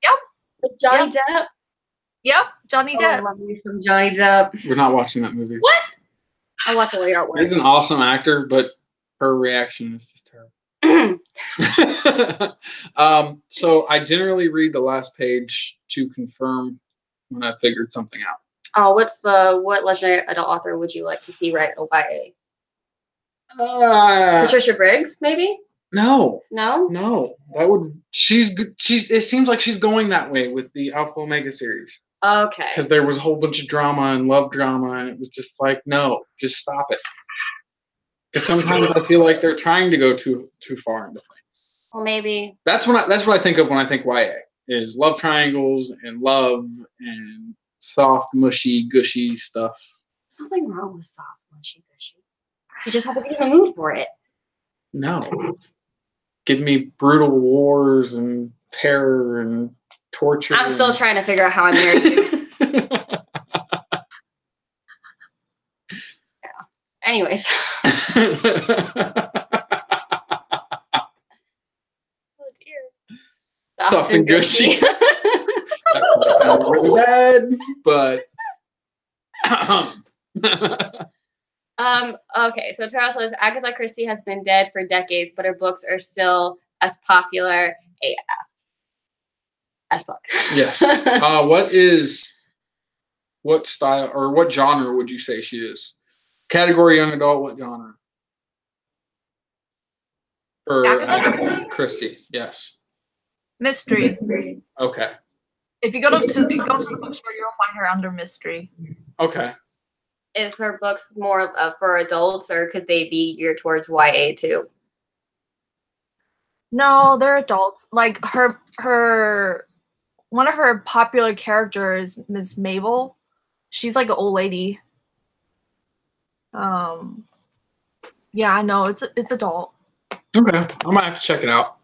Yep. With Johnny Depp? Yep, Johnny Depp. I love me some Johnny Depp. We're not watching that movie. What? I'll watch it later at work. He's an awesome actor, but her reaction is just terrible. So I generally read the last page to confirm when I figured something out. Oh, what legendary adult author would you like to see write a YA? Patricia Briggs, maybe? No. No? That would it seems like she's going that way with the Alpha Omega series. Okay. Because there was a whole bunch of drama and love drama, and it was just like, no, just stop it. Because sometimes I feel like they're trying to go too far into things. Well, maybe. That's what I think of when I think YA is love triangles and love and soft, mushy, gushy stuff. There's nothing wrong with soft, mushy, gushy. You just have to be in the mood for it. No. Give me brutal wars and terror and torture. I'm still trying to figure out how I'm married to. Yeah. Anyways. Oh dear. Soft and gushy. That sounds really bad, but okay, so Terrell says Agatha Christie has been dead for decades, but her books are still as popular AF. As fuck. Yes. What style or what genre would you say she is? Category young adult, what genre? For Agatha Christie, yes. Mystery. Okay. If you go to the bookstore, you'll find her under mystery. Okay. Is her books more for adults, or could they be geared towards YA too? No, they're adults. Like her one of her popular characters, Miss Mabel. She's like an old lady. Yeah, I know it's adult. Okay, I might have to check it out.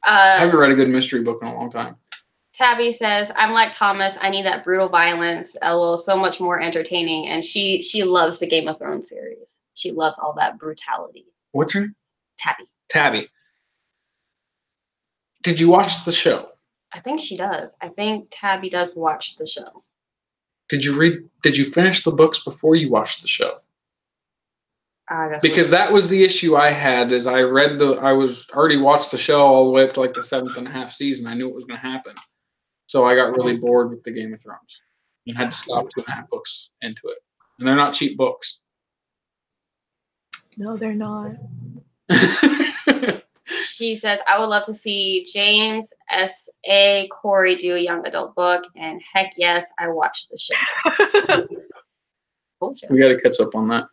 I haven't read a good mystery book in a long time. Tabby says, I'm like Thomas. I need that brutal violence. LOL, so much more entertaining. And she loves the Game of Thrones series. She loves all that brutality. What's her name? Tabby. Tabby. Did you watch the show? I think she does. I think Tabby does watch the show. Did you finish the books before you watched the show? Because that was the issue I had, is I was already watched the show all the way up to like the 7.5 season. I knew it was going to happen. So I got really bored with the Game of Thrones and had to stop 2.5 books into it. And they're not cheap books. No, they're not. She says, I would love to see James S.A. Corey do a young adult book. And heck yes, I watched the show. Bullshit. We got to catch up on that.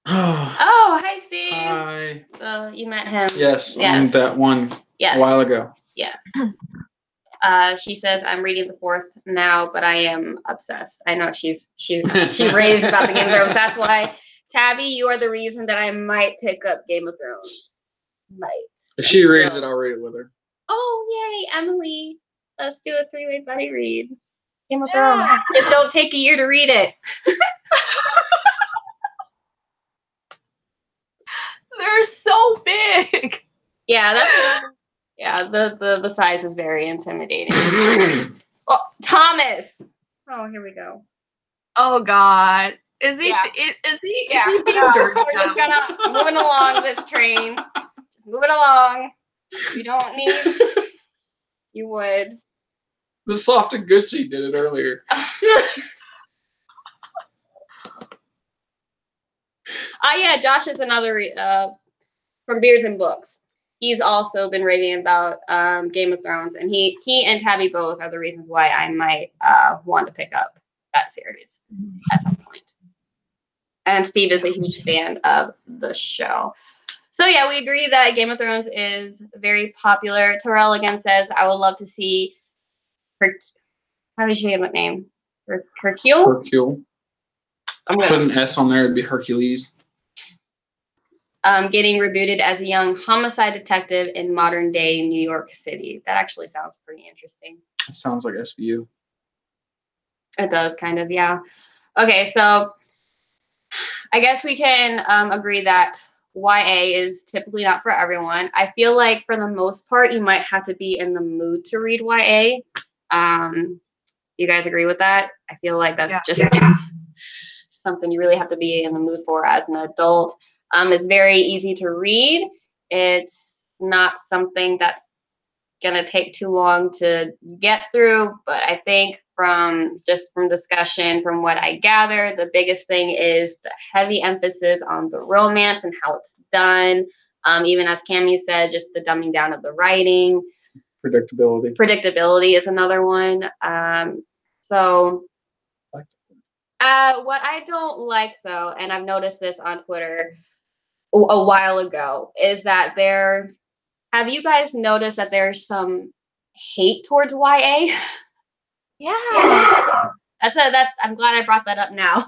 Oh, hi, Steve. Hi. So you met him. Yes. On that one a while ago. Yes. She says, I'm reading the 4th now, but I am obsessed. I know she raves about the Game of Thrones. That's why, Tabby, you are the reason that I might pick up Game of Thrones. Might. If she reads it, I'll read it with her. Oh, yay, Emily. Let's do a 3-way buddy read. Game of Thrones. Just don't take a year to read it. They're so big. Yeah, the size is very intimidating. Oh, Thomas. Oh, here we go. Oh God. Is he? Yeah. Is he? Yeah. Is he being dirty We're just moving along this train. Just moving along. You don't need. You would. The Soft and Gushy did it earlier. Yeah, Josh is another from Beers and Books. He's also been raving about Game of Thrones, and he and Tabby both are the reasons why I might want to pick up that series at some point. And Steve is a huge fan of the show. So yeah, we agree that Game of Thrones is very popular. Terrell again says, I would love to see how do you say that name? Hercule? Hercule. I'm going to put an S on there. It'd be Hercules. Getting rebooted as a young homicide detective in modern day New York City. That actually sounds pretty interesting. It sounds like SVU. It does, kind of, yeah. Okay, so I guess we can agree that YA is typically not for everyone. I feel like for the most part, you might have to be in the mood to read YA. You guys agree with that? I feel like that's just something you really have to be in the mood for as an adult. It's very easy to read. It's not something that's going to take too long to get through, but I think from discussion, from what I gather, the biggest thing is the heavy emphasis on the romance and how it's done. Even as Cammie said, just the dumbing down of the writing. Predictability. Predictability is another one. What I don't like, though, and I've noticed this on Twitter a while ago, is that have you guys noticed that there's some hate towards YA? Yeah. I'm glad I brought that up now.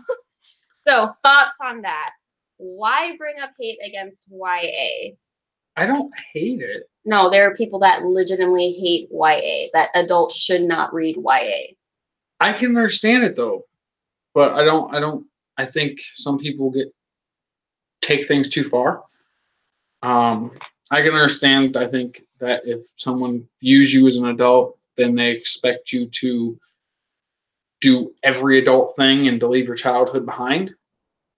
So thoughts on that? Why bring up hate against YA? I don't hate it. No, there are people that legitimately hate YA, that adults should not read YA. I can understand it though, but I think some people take things too far. I can understand. I think that if someone views you as an adult, then they expect you to do every adult thing and to leave your childhood behind.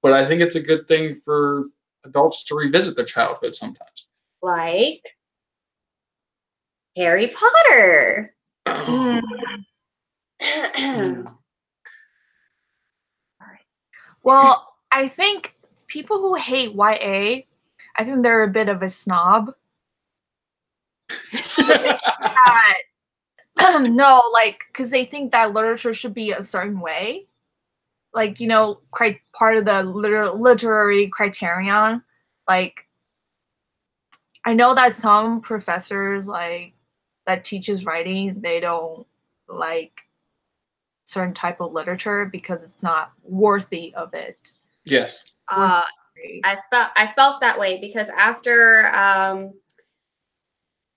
But I think it's a good thing for adults to revisit their childhood sometimes. Like Harry Potter. Well, I think people who hate YA, I think they're a bit of a snob. No, like, because they think that literature should be a certain way. Like, part of the literary criterion. Like, I know that some professors, like, that teaches writing, they don't like certain type of literature because it's not worthy of it. Yes. I felt that way because after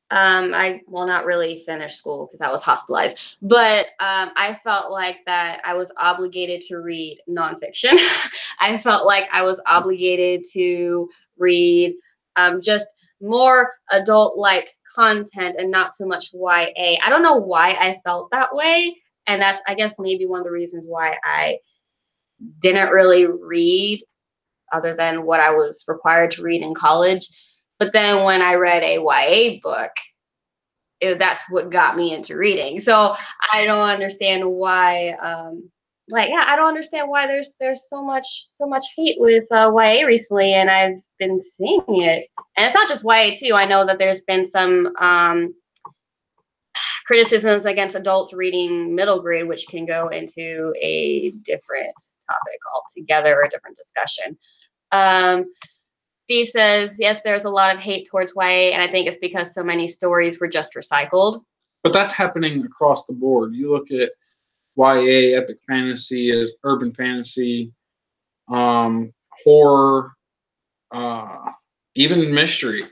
I not really finished school because I was hospitalized, but I felt like that I was obligated to read nonfiction. I felt like I was obligated to read just more adult-like content and not so much YA. I don't know why I felt that way. And that's, I guess, maybe one of the reasons why I didn't really read other than what I was required to read in college. But then when I read a YA book, that's what got me into reading. So I don't understand why, I don't understand why there's so much hate with YA recently, and I've been seeing it. And it's not just YA too. I know that there's been some criticisms against adults reading middle grade, which can go into a different topic altogether or a different discussion. Steve says, yes, there's a lot of hate towards YA, and I think it's because so many stories were just recycled. But that's happening across the board. You look at YA, epic fantasy, as urban fantasy, horror, even mystery.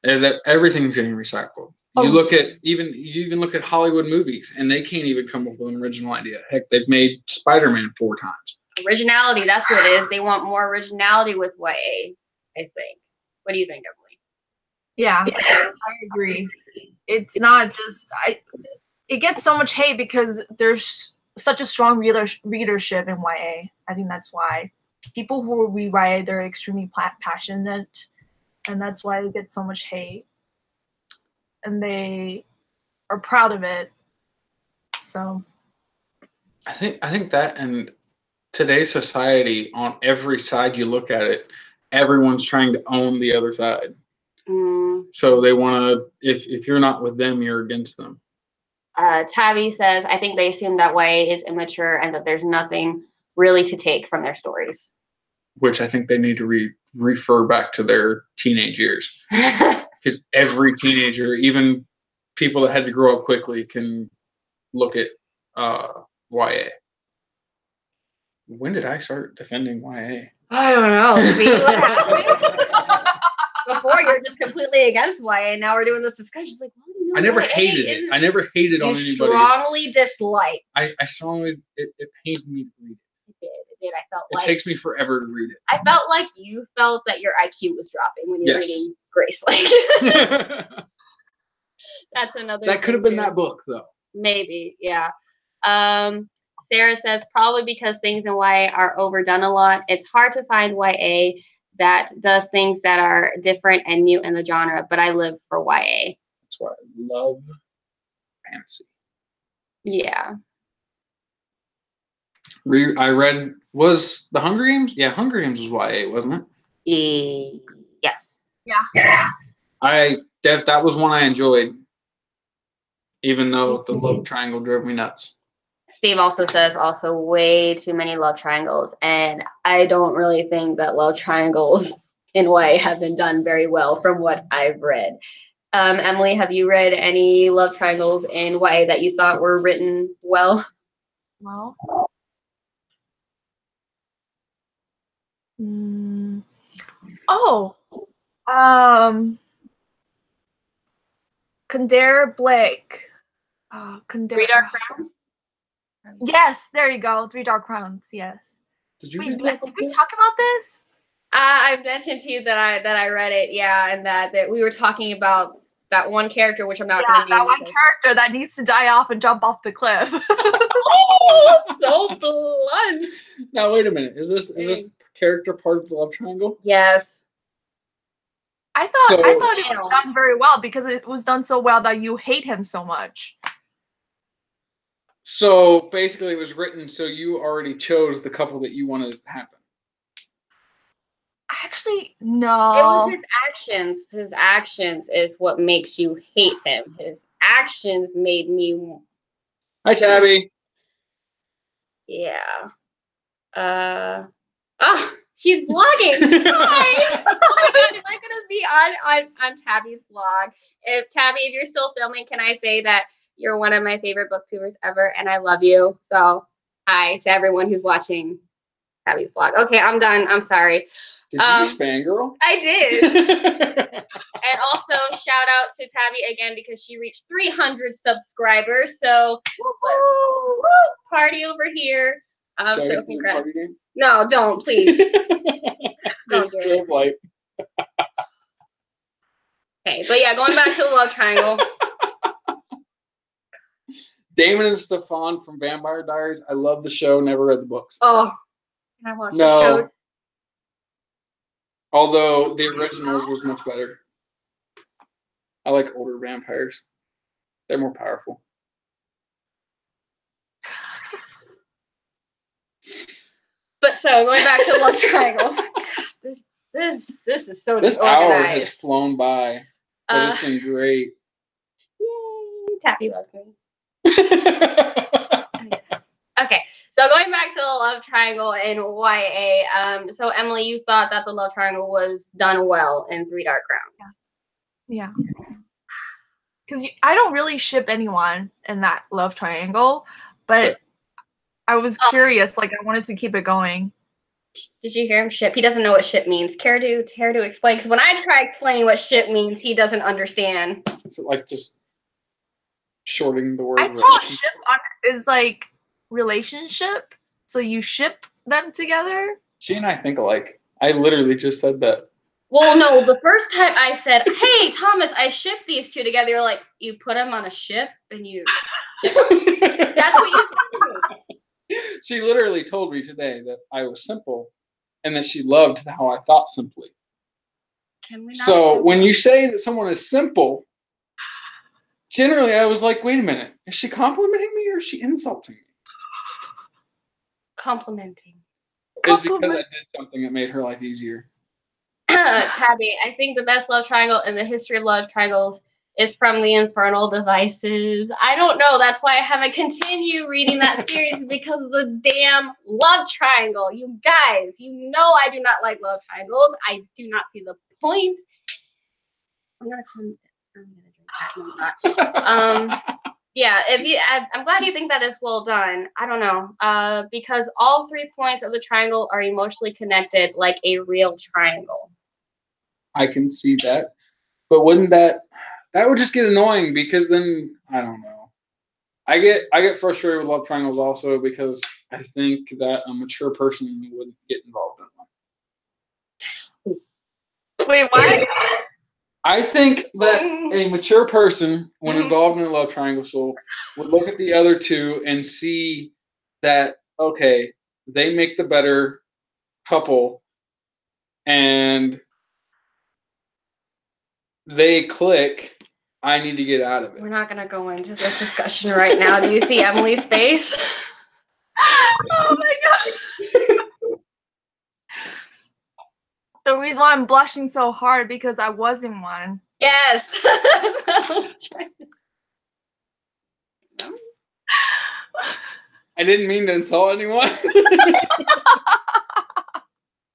That everything's getting recycled. You look at you even look at Hollywood movies, and they can't even come up with an original idea. Heck, they've made Spider-Man 4 times. Originality, that's what it is. They want more originality with YA, I think. What do you think, Emily? Yeah, I agree. It's not just it gets so much hate because there's such a strong readership in YA. I think that's why people who read YA, they're extremely passionate, and that's why they get so much hate. And they are proud of it. So I think that, and today's society, on every side you look at it, everyone's trying to own the other side. So they want to, if you're not with them, you're against them. Tabby says, I think they assume that YA is immature and that there's nothing really to take from their stories. Which I think they need to refer back to their teenage years. Because every teenager, even people that had to grow up quickly, can look at YA. When did I start defending YA? I don't know. See what happened? Before you're just completely against YA. Now we're doing this discussion. Like, well, you know, I never hated it. I never hated on anybody. You strongly dislike. I strongly, it pained me to read it. It did. I felt like it takes me forever to read it. I felt like you felt that your IQ was dropping when you were reading Gracelink. That's another. That could have been that book, though. Maybe, yeah. Sarah says, probably because things in YA are overdone a lot. It's hard to find YA that does things that are different and new in the genre, but I live for YA. That's why I love fantasy. Yeah. I read, was the Hunger Games? Yeah, Hunger Games was YA, wasn't it? Yes. Yeah. That was one I enjoyed, even though the love triangle drove me nuts. Steve also says way too many love triangles, and I don't really think that love triangles in YA have been done very well from what I've read. Emily, have you read any love triangles in YA that you thought were written well? Well, Kandare Blake. Three Dark Crowns? Yes, there you go. 3 Dark Crowns. Yes. Did we talk about this? I've mentioned to you that I read it, yeah, and that we were talking about that one character, which I'm not going to name. That one character that needs to die off and jump off the cliff. Oh, so blunt. Now wait a minute. Is this character part of the love triangle? Yes. I thought it was done very well because it was done so well that you hate him so much. So basically, it was written so you already chose the couple that you wanted to happen. Actually, no. It was his actions. His actions is what makes you hate him. His actions made me. Hi, Tabby. Yeah. Oh, she's vlogging. Hi. Oh my God, am I gonna be on Tabby's vlog? Tabby, if you're still filming, can I say that you're one of my favorite booktubers ever, and I love you. So, hi to everyone who's watching Tabby's vlog. Okay, I'm done. I'm sorry. Did you just fangirl? I did. And also, shout out to Tabby again because she reached 300 subscribers. So, woo, party over here. So congrats. No, don't, please. Don't do it. Okay, but yeah, going back to the love triangle. Damon and Stefan from Vampire Diaries. I love the show. Never read the books. Oh, can I watch the No. show? Although the originals was much better. I like older vampires. They're more powerful. But so going back to the love triangle. This is so This hour has disorganized. flown by, but it's been great. Yay, Tappy loves me. Okay, so going back to the love triangle in YA. So Emily, you thought that the love triangle was done well in Three Dark Crowns. Yeah. Because I don't really ship anyone in that love triangle, but I was curious. Like, I wanted to keep it going. Did you hear him ship? He doesn't know what ship means. Care to explain? Because when I try explaining what ship means, he doesn't understand. Is it like just shorting the word? I thought ship is like relationship, so you ship them together. She and I think alike. I literally just said that. Well, no, the first time I said, "Hey, Thomas, I ship these two together," you're like, "You put them on a ship and you." That's what you said to me. She literally told me today that I was simple, and that she loved how I thought simply. Can we not So when you say that someone is simple, generally I was like, "Wait a minute, is she complimenting me or is she insulting me?" complimenting? It's because I did something that made her life easier. Tabby, I think the best love triangle in the history of love triangles is from the Infernal Devices. I don't know. That's why I haven't continued reading that series, because of the damn love triangle. You guys, you know I do not like love triangles. I do not see the point. I'm gonna drink yeah, I'm glad you think that is well done. I don't know, because all 3 points of the triangle are emotionally connected, like a real triangle. I can see that, but wouldn't that would just get annoying, because then I don't know. I get frustrated with love triangles also, because I think that a mature person wouldn't get involved in one. Wait, what? I think that a mature person, when involved in a love triangle, would look at the other two and see that, okay, they make the better couple and they click. I need to get out of it. We're not going to go into this discussion right now. Do you see Emily's face? Oh my god. The reason why I'm blushing so hard because I was in one. Yes. I didn't mean to insult anyone.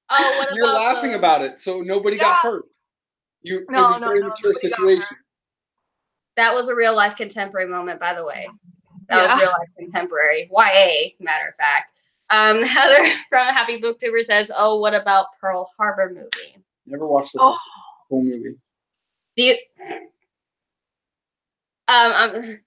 Oh, what You're laughing about it, so nobody got hurt. It was a very mature situation. That was a real life contemporary moment, by the way. That was real life contemporary. YA, matter of fact. Heather from Happy Booktuber says, "Oh, what about Pearl Harbor movie?" Never watched the whole movie. Do you?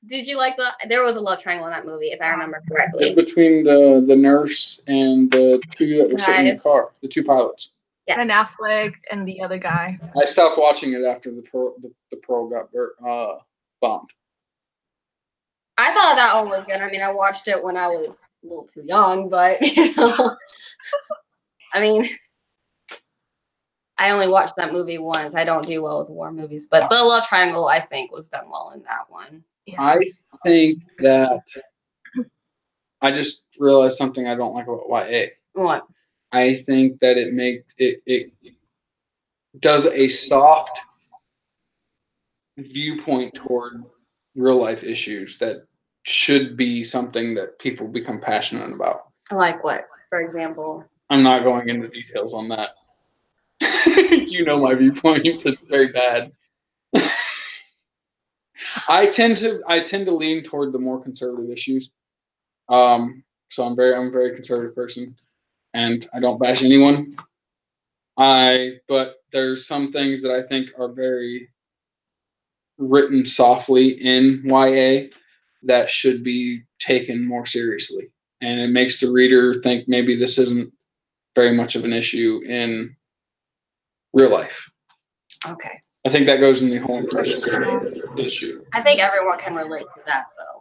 Did you like there was a love triangle in that movie, if I remember correctly. It's between the nurse and the two that were sitting in the car, the two pilots. Yes. And Affleck and the other guy. I stopped watching it after the Pearl got bombed. I thought that one was good. I mean, I watched it when I was a little too young, but you know, I mean, I only watched that movie once. I don't do well with war movies, but the love triangle, I think, was done well in that one. Yes. I think that I just realized something I don't like about YA. What? I think that it does a soft viewpoint toward real life issues that should be something that people become passionate about. Like what, for example? I'm not going into details on that. You know my viewpoints. It's very bad. I tend to lean toward the more conservative issues. So I'm a very conservative person, and I don't bash anyone. But there's some things that I think are very written softly in YA that should be taken more seriously, and it makes the reader think maybe this isn't very much of an issue in real life. Okay. I think that goes in the whole impression issue. I think everyone can relate to that, though.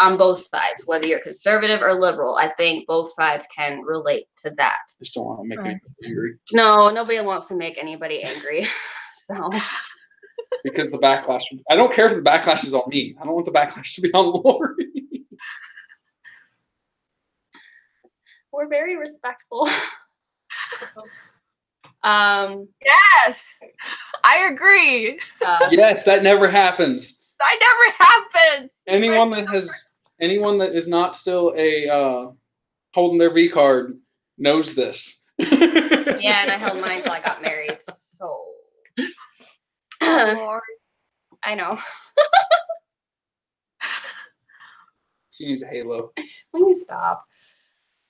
On both sides, whether you're conservative or liberal, I think both sides can relate to that. Just don't want to make anybody angry. No, nobody wants to make anybody angry. So. Because the backlash, I don't care if the backlash is on me. I don't want the backlash to be on Lori. We're very respectful. Yes, I agree. Yes, that never happens. That never happens. Anyone that is not still a holding their V card knows this. Yeah, and I held mine until I got married. So Oh, Lord. I know. She needs a halo. Will you stop?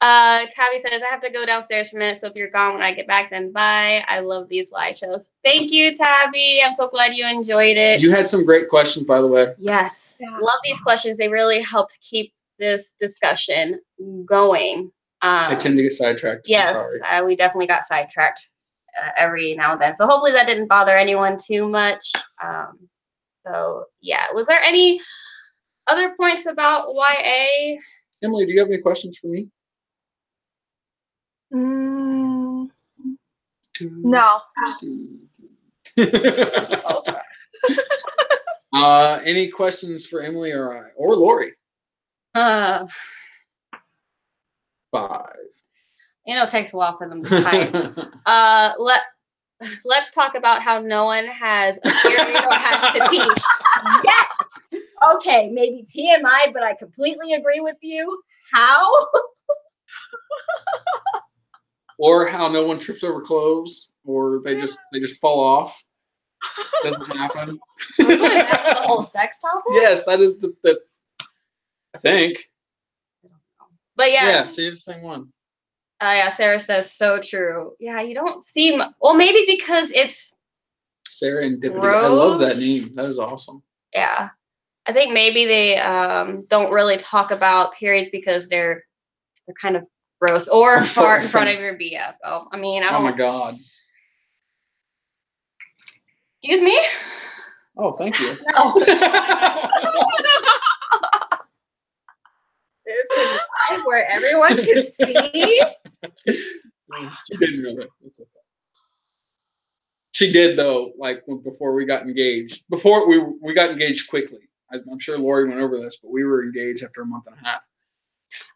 Tabby says, I have to go downstairs for a minute, so if you're gone when I get back, then bye. I love these live shows. Thank you, Tabby. I'm so glad you enjoyed it. You had some great questions, by the way. Yes. Yeah. Love these questions. They really helped keep this discussion going. I tend to get sidetracked. Yes, I'm sorry. we definitely got sidetracked every now and then. So hopefully that didn't bother anyone too much. So, yeah. Was there any other points about YA? Emily, do you have any questions for me? No. Oh, sorry. Any questions for Emily or Lori? 5. It takes a while for them to type. Let's talk about how no one has a period or has to pee. Yes. Okay, maybe TMI, but I completely agree with you. How? Or how no one trips over clothes, or they just fall off. Doesn't happen. Are we going back to the whole sex topic? Yes, that is the I think. But yeah. Yeah, see, it's the same one. Yeah, Sarah says so true. Yeah, you don't seem well. Maybe because it's Sarah and Dippity. Rose? I love that name. That is awesome. Yeah, I think maybe they don't really talk about periods because they're kind of gross or fart in front of your BF. Oh, I mean, I don't. Oh my God. Excuse me. Oh, thank you. No. This is live where everyone can see. She didn't really. It's okay. She did though. Like before we got engaged. Before we got engaged quickly. I'm sure Lori went over this, but we were engaged after a month and a half.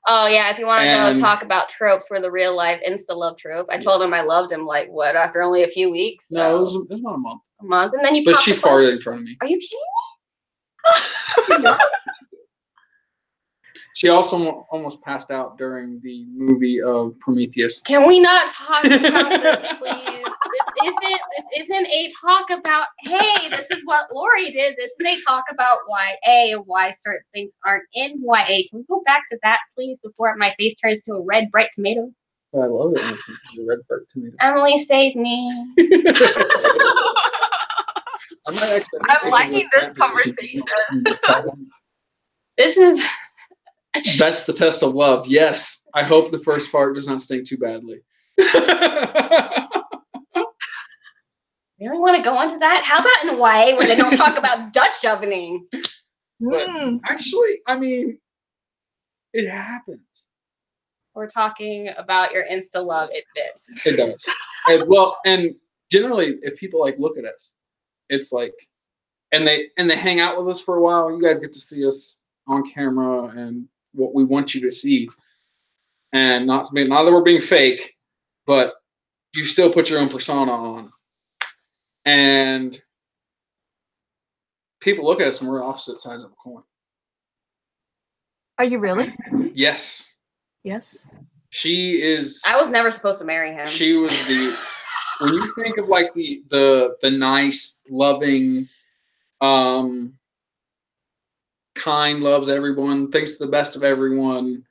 Oh yeah, if you want to go talk about tropes for the real life Insta love trope, I told him I loved him like what after only a few weeks. So. No, it was not a month. A month, and then you. But she farted in front of me. Are you kidding me? She also almost passed out during the movie of Prometheus. Can we not talk about this, please? This isn't a talk about, hey, this is what Lori did. This is a talk about YA, why certain things aren't in YA. Can we go back to that, please, before my face turns to a red, bright tomato? Oh, I love it when it's a red, bright tomato. Emily, save me. I'm liking this conversation. This is... That's the test of love. Yes, I hope the first fart does not stink too badly. Really want to go into that? How about in YA where they don't talk about Dutch ovening? But actually, I mean, it happens. We're talking about your Insta love. It fits. It does. And generally, if people like look at us, it's like, and they hang out with us for a while. You guys get to see us on camera and what we want you to see, and not that we're being fake, but you still put your own persona on, and people look at us and we're opposite sides of the coin. Are you really? Yes. Yes. She is. I was never supposed to marry him. She was the. When you think of like the nice, loving, kind, loves everyone, thinks the best of everyone,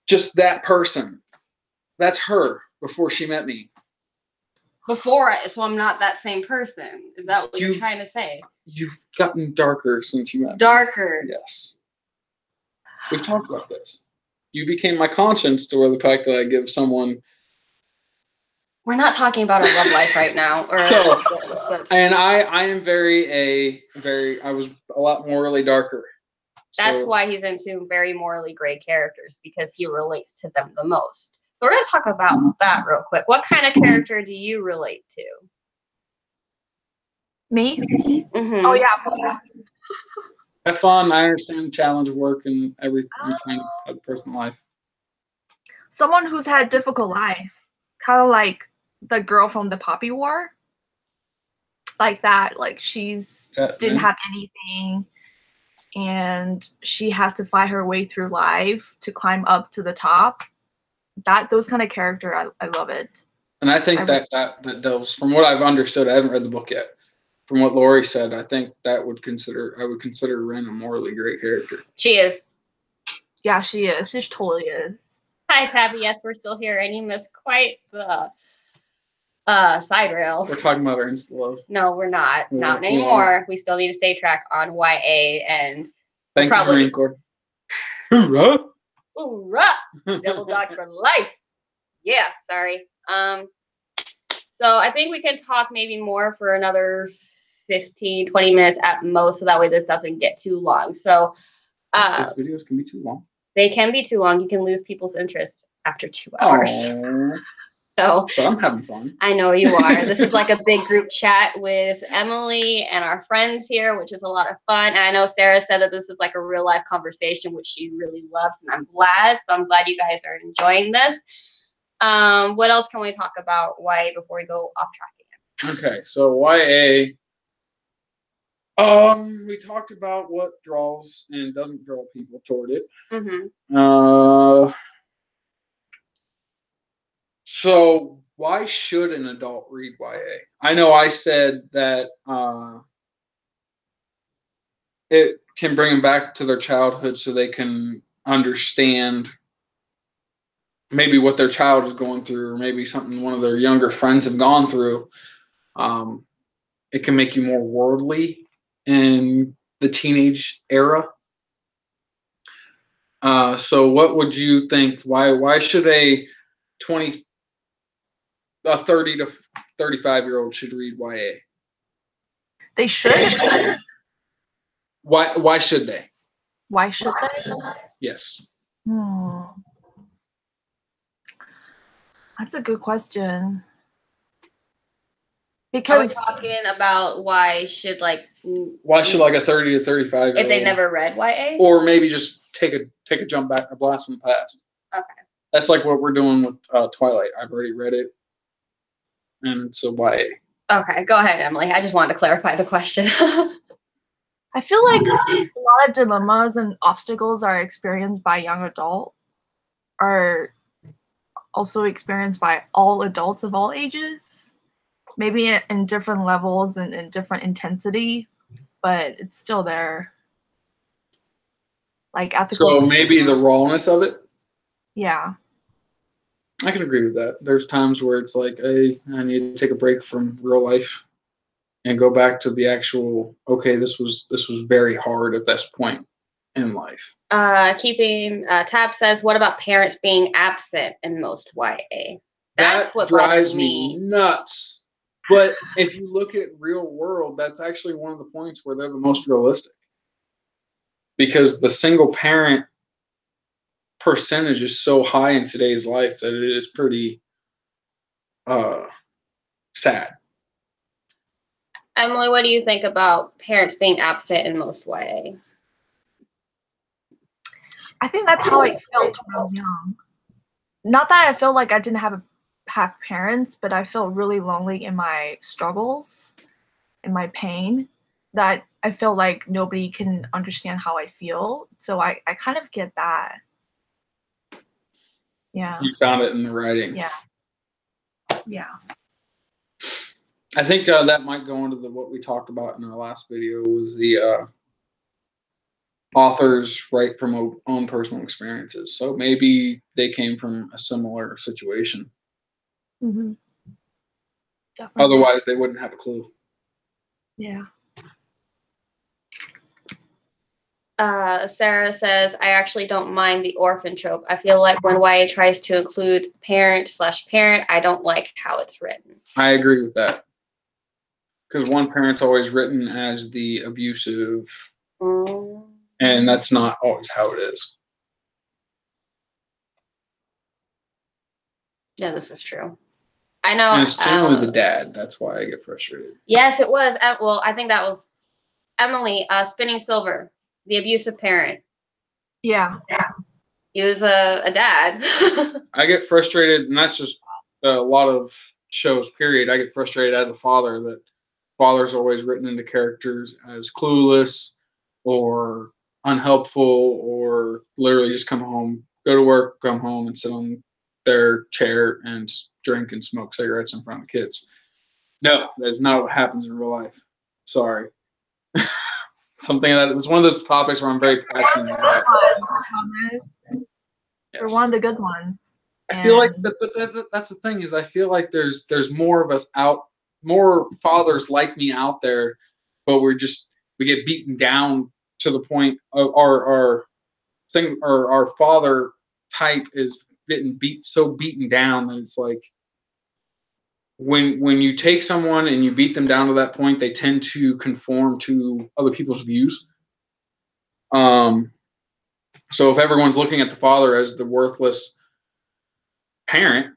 just that person. That's her before she met me. So I'm not that same person. Is that what you're trying to say? You've gotten darker since you met me. Darker. Yes. We've talked about this. You became my conscience to where the fact that I give someone We're not talking about our love life right now. Or So, and I am I was a lot morally darker. That's So, why he's into very morally gray characters, because he relates to them the most. So we're going to talk about that real quick. What kind of character do you relate to? Me? Mm-hmm. Oh, yeah. have fun. I understand the challenge of work and everything of the personal life. Someone who's had a difficult life. Kind of like the girl from the Poppy War. Like that. Like didn't have anything. And she has to fight her way through life to climb up to the top. Those kind of character, I love it. And I think that delves, from what I've understood, I haven't read the book yet. From what Lori said, I think I would consider Ren a morally great character. She is. Yeah, she is. She totally is. Hi, Tabby. Yes, we're still here, and you missed quite the side rail. We're talking about our Insta love. No, we're not. Not anymore. We still need to stay track on YA, and thank you, Marine Corps. Hoorah! Hoorah! Devil Dog for life. Yeah, sorry. So I think we can talk maybe more for another 15, 20 minutes at most, so that way this doesn't get too long. So those videos can be too long. They can be too long. You can lose people's interest after 2 hours. Aww. So, but I'm having fun. I know you are. This is like a big group chat with Emily and our friends here, which is a lot of fun. And I know Sarah said that this is like a real life conversation, which she really loves, and I'm glad. So I'm glad you guys are enjoying this. What else can we talk about YA before we go off track again? Okay, so YA. We talked about what draws and doesn't draw people toward it. Mm-hmm. So why should an adult read YA? I know I said that it can bring them back to their childhood so they can understand maybe what their child is going through, or maybe something one of their younger friends have gone through. It can make you more worldly in the teenage era. So what would you think? Why should a 30 to 35-year-old should read YA? They should. Why should they? Why should they? Yes. That's a good question. Because are we talking about why should like a 30 to 35 if they never read YA, or maybe just take a jump back, a blast from the past? Okay. That's like what we're doing with Twilight. I've already read it, and it's a YA. Okay, go ahead, Emily. I just wanted to clarify the question. I feel like a lot of dilemmas and obstacles are experienced by young adult are also experienced by all adults of all ages. Maybe in different levels and in different intensity, but it's still there. Like ethical. So maybe the rawness of it. Yeah. I can agree with that. There's times where it's like, hey, I need to take a break from real life and go back to the actual. Okay, this was very hard at this point in life. Tab says, what about parents being absent in most YA? That's what drives me nuts. But if you look at real world, that's actually one of the points where they're the most realistic. Because the single parent percentage is so high in today's life that it is pretty sad. Emily, what do you think about parents being absent in most YA? I think that's how I felt when I was young. Not that I feel like I didn't have parents, but I felt really lonely in my struggles, in my pain, that I feel like nobody can understand how I feel. So I kind of get that. Yeah. You found it in the writing. Yeah. Yeah. I think that might go into what we talked about in our last video was the authors write from own personal experiences. So maybe they came from a similar situation. Mm-hmm. Otherwise, they wouldn't have a clue. Yeah. Sarah says, I actually don't mind the orphan trope. I feel like when YA tries to include parent/parent, I don't like how it's written. I agree with that. Because one parent's always written as the abusive, and that's not always how it is. Yeah, this is true. I know. And it's generally the dad. That's why I get frustrated. Yes, it was. Well, I think that was Emily, Spinning Silver, the abusive parent. Yeah. He was a dad. I get frustrated, and that's just a lot of shows, period. I get frustrated as a father that father's always written into characters as clueless or unhelpful or literally just come home, go to work, come home, and sit on their chair and drink and smoke cigarettes in front of kids. No, that's not what happens in real life. Sorry. Something that it's one of those topics where I'm very passionate about. They're one of the good ones. I feel like that's the thing is I feel like there's more of us out, more fathers like me out there, but we get beaten down to the point of our father type is getting beaten down that it's like when you take someone and you beat them down to that point, they tend to conform to other people's views. So if everyone's looking at the father as the worthless parent,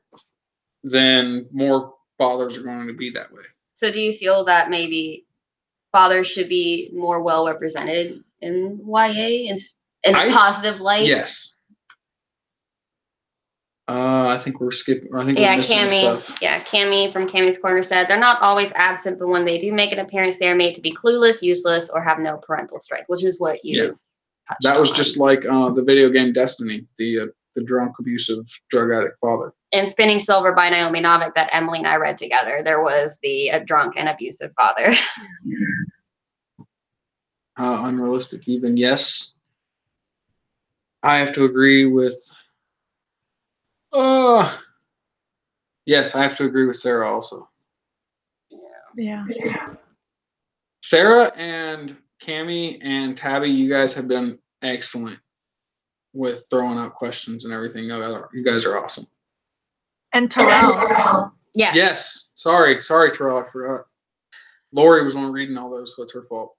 then more fathers are going to be that way. So do you feel that maybe fathers should be more well represented in YA in a positive light? Yes. I think we're skipping. I think we're missing stuff. Yeah, Cammy from Cammy's Corner said they're not always absent, but when they do make an appearance, they are made to be clueless, useless, or have no parental strength, which is what you. Yeah. That was just like the video game Destiny, the drunk, abusive, drug addict father. In Spinning Silver by Naomi Novik that Emily and I read together, there was the drunk and abusive father. Unrealistic, even. Yes, I have to agree with. Yes, I have to agree with Sarah also. Yeah. Sarah and Cammy and Tabby, you guys have been excellent with throwing out questions and everything. You guys are awesome. And Terrell. Yes. Yes. Sorry, Terrell. I forgot. Lori was on reading all those, so it's her fault.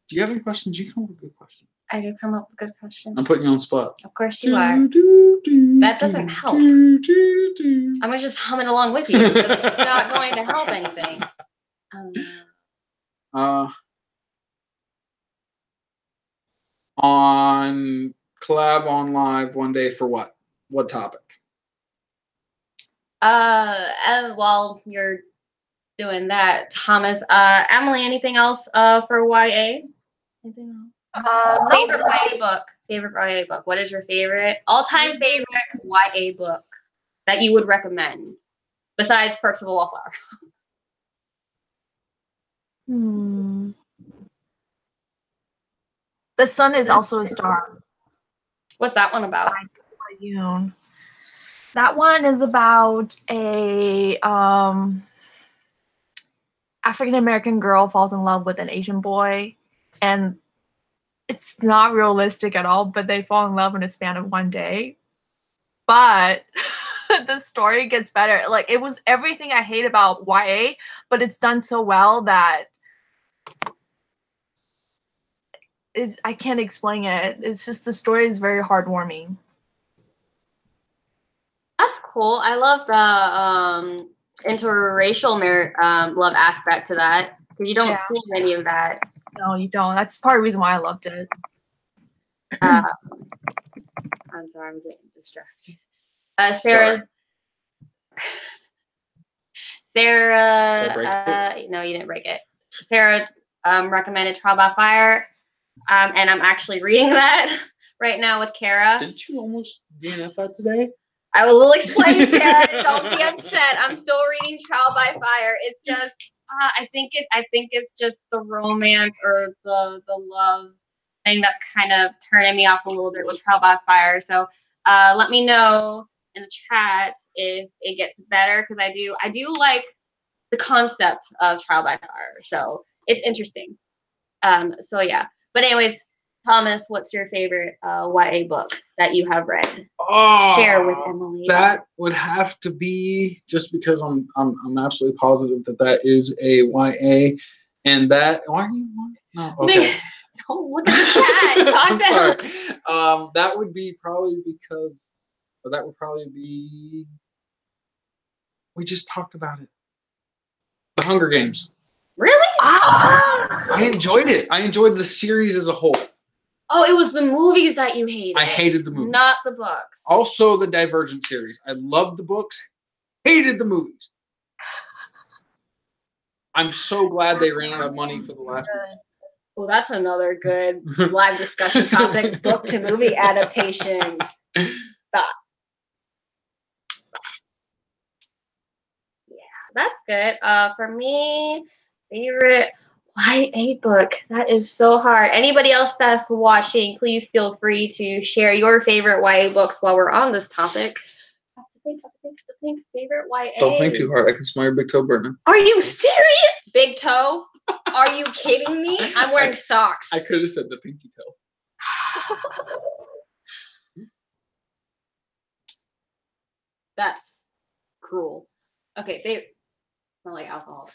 Do you have any questions? You come up with good questions. I do come up with good questions. I'm putting you on the spot. Of course you are. That doesn't help. I'm going to just hum it along with you. It's not going to help anything. On collab on live one day for what? What topic? While you're doing that, Thomas, Emily, anything else for YA? Anything else? Favorite YA book. Favorite YA book. What is your favorite all-time favorite YA book that you would recommend besides Perks of a Wallflower? The Sun is Also a Star. What's that one about? That one is about a African American girl falls in love with an Asian boy, and it's not realistic at all, but they fall in love in a span of one day. But the story gets better. Like, it was everything I hate about YA, but it's done so well that I can't explain it. It's just the story is very heartwarming. That's cool. I love the interracial love aspect to that, because you don't see any of that. No, you don't. That's part of the reason why I loved it. I'm sorry, I'm getting distracted. Sarah, no, you didn't break it. Sarah recommended Trial by Fire, and I'm actually reading that right now with Kara. Didn't you almost DNF that today? I will explain, Sarah. Don't be upset. I'm still reading Trial by Fire. It's just, I think it's just the romance or the love thing that's kind of turning me off a little bit with Trial by Fire. So let me know in the chat if it gets better, because I do like the concept of trial by fire. So it's interesting. So yeah. But anyways, Thomas, what's your favorite YA book that you have read? Share with Emily. That would have to be, just because I'm absolutely positive that is a YA, and that why are you no okay. Don't look at the chat. Talk I'm to sorry. him. That would be probably because, or that would probably be. We just talked about it. The Hunger Games. Really? I enjoyed it. I enjoyed the series as a whole. Oh, it was the movies that you hated. I hated the movies. Not the books. Also, the Divergent series. I loved the books, hated the movies. I'm so glad they ran out of money for the last one. Well, that's another good live discussion topic. Book to movie adaptations. Stop. Yeah, that's good. For me, favorite YA book. That is so hard. Anybody else that's watching, please feel free to share your favorite YA books while we're on this topic. I have to think. Favorite YA. Don't think too hard. I can smell your big toe burning. Are you serious? Big toe? Are you kidding me? I'm wearing socks. I could have said the pinky toe. That's cruel. Okay, smell like alcohol.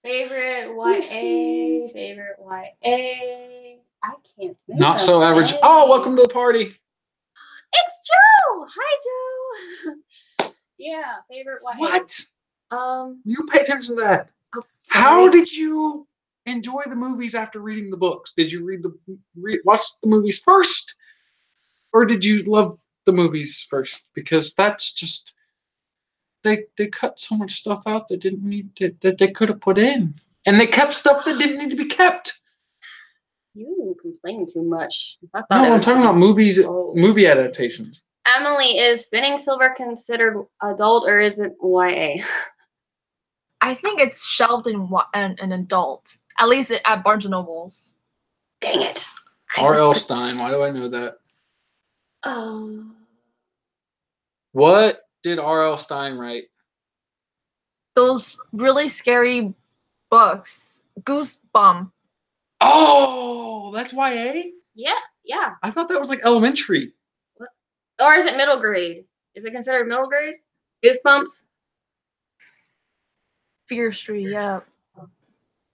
Favorite YA. Favorite YA. I can't think. Not so average. Oh, welcome to the party. It's Joe. Hi, Joe. Yeah, favorite YA. What? You pay attention to that. Oh, how did you enjoy the movies after reading the books? Did you watch the movies first, or did you love the movies first? Because that's just they cut so much stuff out that didn't need to, that they could have put in, and they kept stuff that didn't need to be kept. You complain too much. No, I'm talking about movies, movie adaptations. Emily, is Spinning Silver considered adult or is it YA? I think it's shelved in an adult, at least at Barnes and Nobles. Dang it. R.L. Stein. Why do I know that? What did R.L. Stein write? Those really scary books. Goosebumps. Oh, that's YA? Yeah. I thought that was like elementary. What? Or is it middle grade? Is it considered middle grade? Goosebumps? Fear Street, yeah.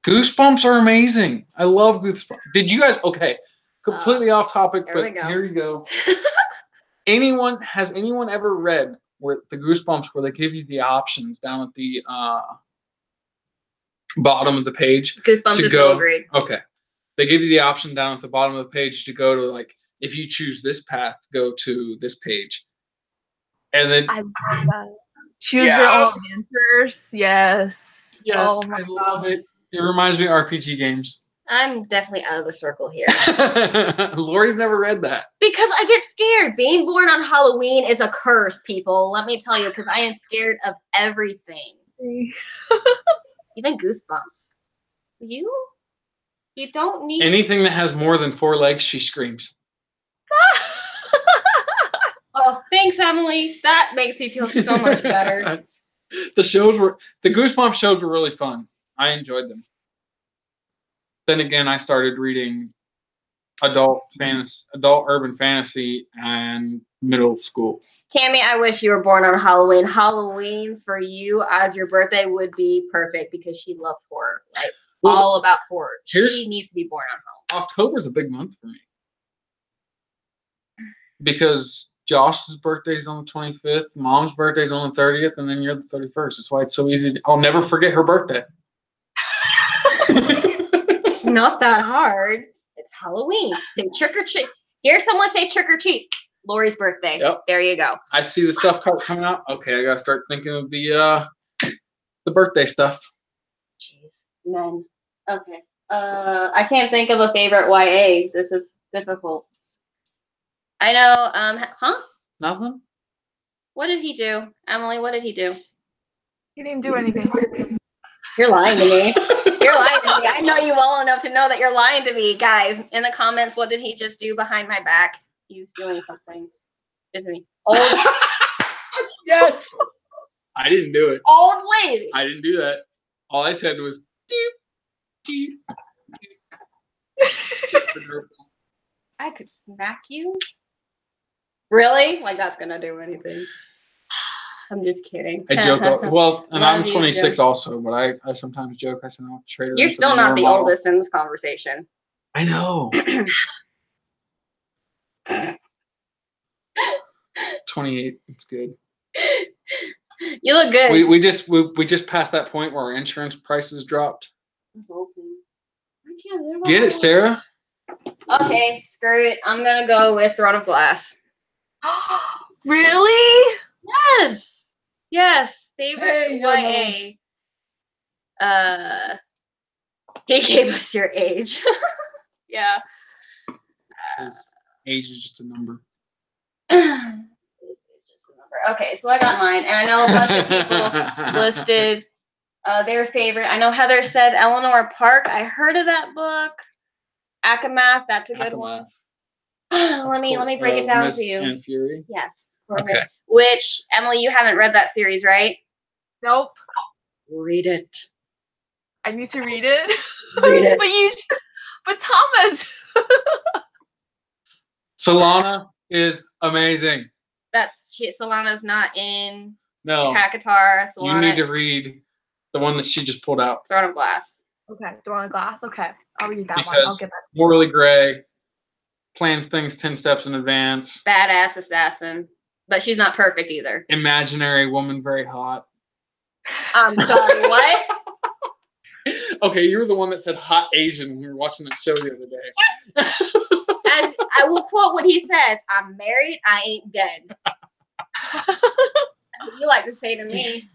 Goosebumps are amazing. I love Goosebumps. Did you guys, okay, completely off topic, but here you go. Has anyone ever read where the Goosebumps where they give you the options down at the bottom of the page? Goosebumps is middle grade. Okay. They give you the option down at the bottom of the page to go to, like, if you choose this path, go to this page. And then I love that. Choose your own answers. Yes. Yes, oh I love it. It reminds me of RPG games. I'm definitely out of the circle here. Lori's never read that. Because I get scared. Being born on Halloween is a curse, people. Let me tell you, because I am scared of everything. Even Goosebumps. You don't need anything that has more than 4 legs, she screams. Oh, thanks, Emily. That makes me feel so much better. The Goosebumps shows were really fun. I enjoyed them. Then again, I started reading adult urban fantasy and middle school. Cammie, I wish you were born on Halloween. Halloween for you as your birthday would be perfect because she loves horror. Like all about horror. She needs to be born on Halloween. October's a big month for me. Because Josh's birthday's on the 25th, Mom's birthday's on the 30th, and then you're the 31st. That's why it's so easy. I'll never forget her birthday. It's not that hard. It's Halloween. Say trick or treat. Hear someone say trick or treat. Lori's birthday. Yep. There you go. I see the stuff coming out. Okay, I gotta start thinking of the birthday stuff. Jeez, men. Okay. I can't think of a favorite YA. This is difficult. I know. Nothing. What did he do, Emily? What did he do? He didn't do anything. You're lying to me. You're lying to me. I know you well enough to know that you're lying to me, guys. In the comments, what did he just do behind my back? He's doing something, isn't he? Old. Yes. I didn't do it. Old lady. I didn't do that. All I said was deep, deep, deep. I could smack you. Really? Like that's gonna do anything? I'm just kidding. I joke. Well, and Love I'm you, 26 Joe. also, but I sometimes joke. I said, "I'll trade her You're in for still the not newer the model." oldest in this conversation. I know. 28. It's good. You look good. We just passed that point where our insurance prices dropped. Get it, Sarah? Okay, screw it. I'm gonna go with Throne of Glass. Really? Yes. Yes. Favorite Hey, YA. He gave us your age. Yeah. Because age is just a number. Okay, so I got mine, and I know a bunch of people listed their favorite. I know Heather said Eleanor Park. I heard of that book. Akamath, that's a good one. Let me break it down Miss to you. and Fury. Yes. Okay. Which, Emily, you haven't read that series, right? Nope. Read it. I need to read it. Read it. but Thomas. Solana is amazing. Solana's not in No, Hakatar. you Solana, need to read the one that she just pulled out. Throne of Glass. Okay, Throne of Glass. Okay, I'll read that one. I'll Because get that. Morally Gray plans things 10 steps in advance. Badass assassin. But she's not perfect either. Imaginary woman, very hot. I'm sorry, what? Okay, you were the one that said hot Asian when we were watching that show the other day. As I will quote what he says, I'm married, I ain't dead. That's what you like to say to me.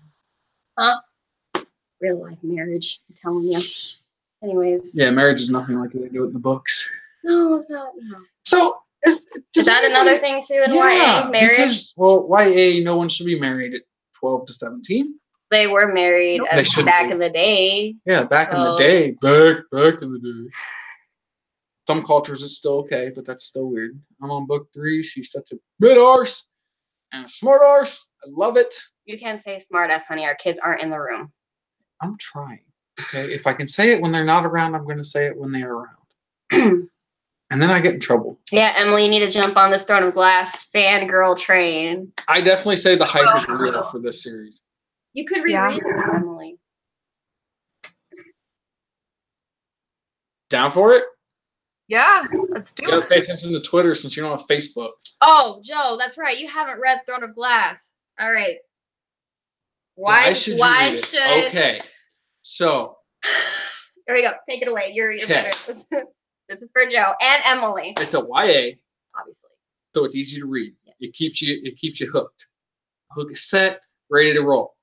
Huh? Real life marriage, I'm telling you. Anyways. Yeah, marriage is nothing like they do it in the books. No, it's not. No. So, is that another thing too in YA? Marriage? Because, well, YA, no one should be married at 12 to 17. They were married back in the day. Yeah, back in the day. Back in the day. Some cultures it's still okay, but that's still weird. I'm on book 3. She's such a bit arse and a smart arse. I love it. You can't say smart ass, honey. Our kids aren't in the room. I'm trying. Okay, if I can say it when they're not around, I'm going to say it when they are around. And then I get in trouble. Yeah, Emily, you need to jump on this Throne of Glass fangirl train. I definitely say the hype is real for this series. You could reread it, Emily. Down for it? Yeah, let's do it. You gotta pay attention to Twitter since you don't have Facebook. Oh, Joe, that's right. You haven't read Throne of Glass. All right. Why should Okay. So here we go. Take it away. You're better. This is for Joe and Emily. It's a YA. Obviously. So it's easy to read. Yes. It keeps you hooked. Hook is set, ready to roll.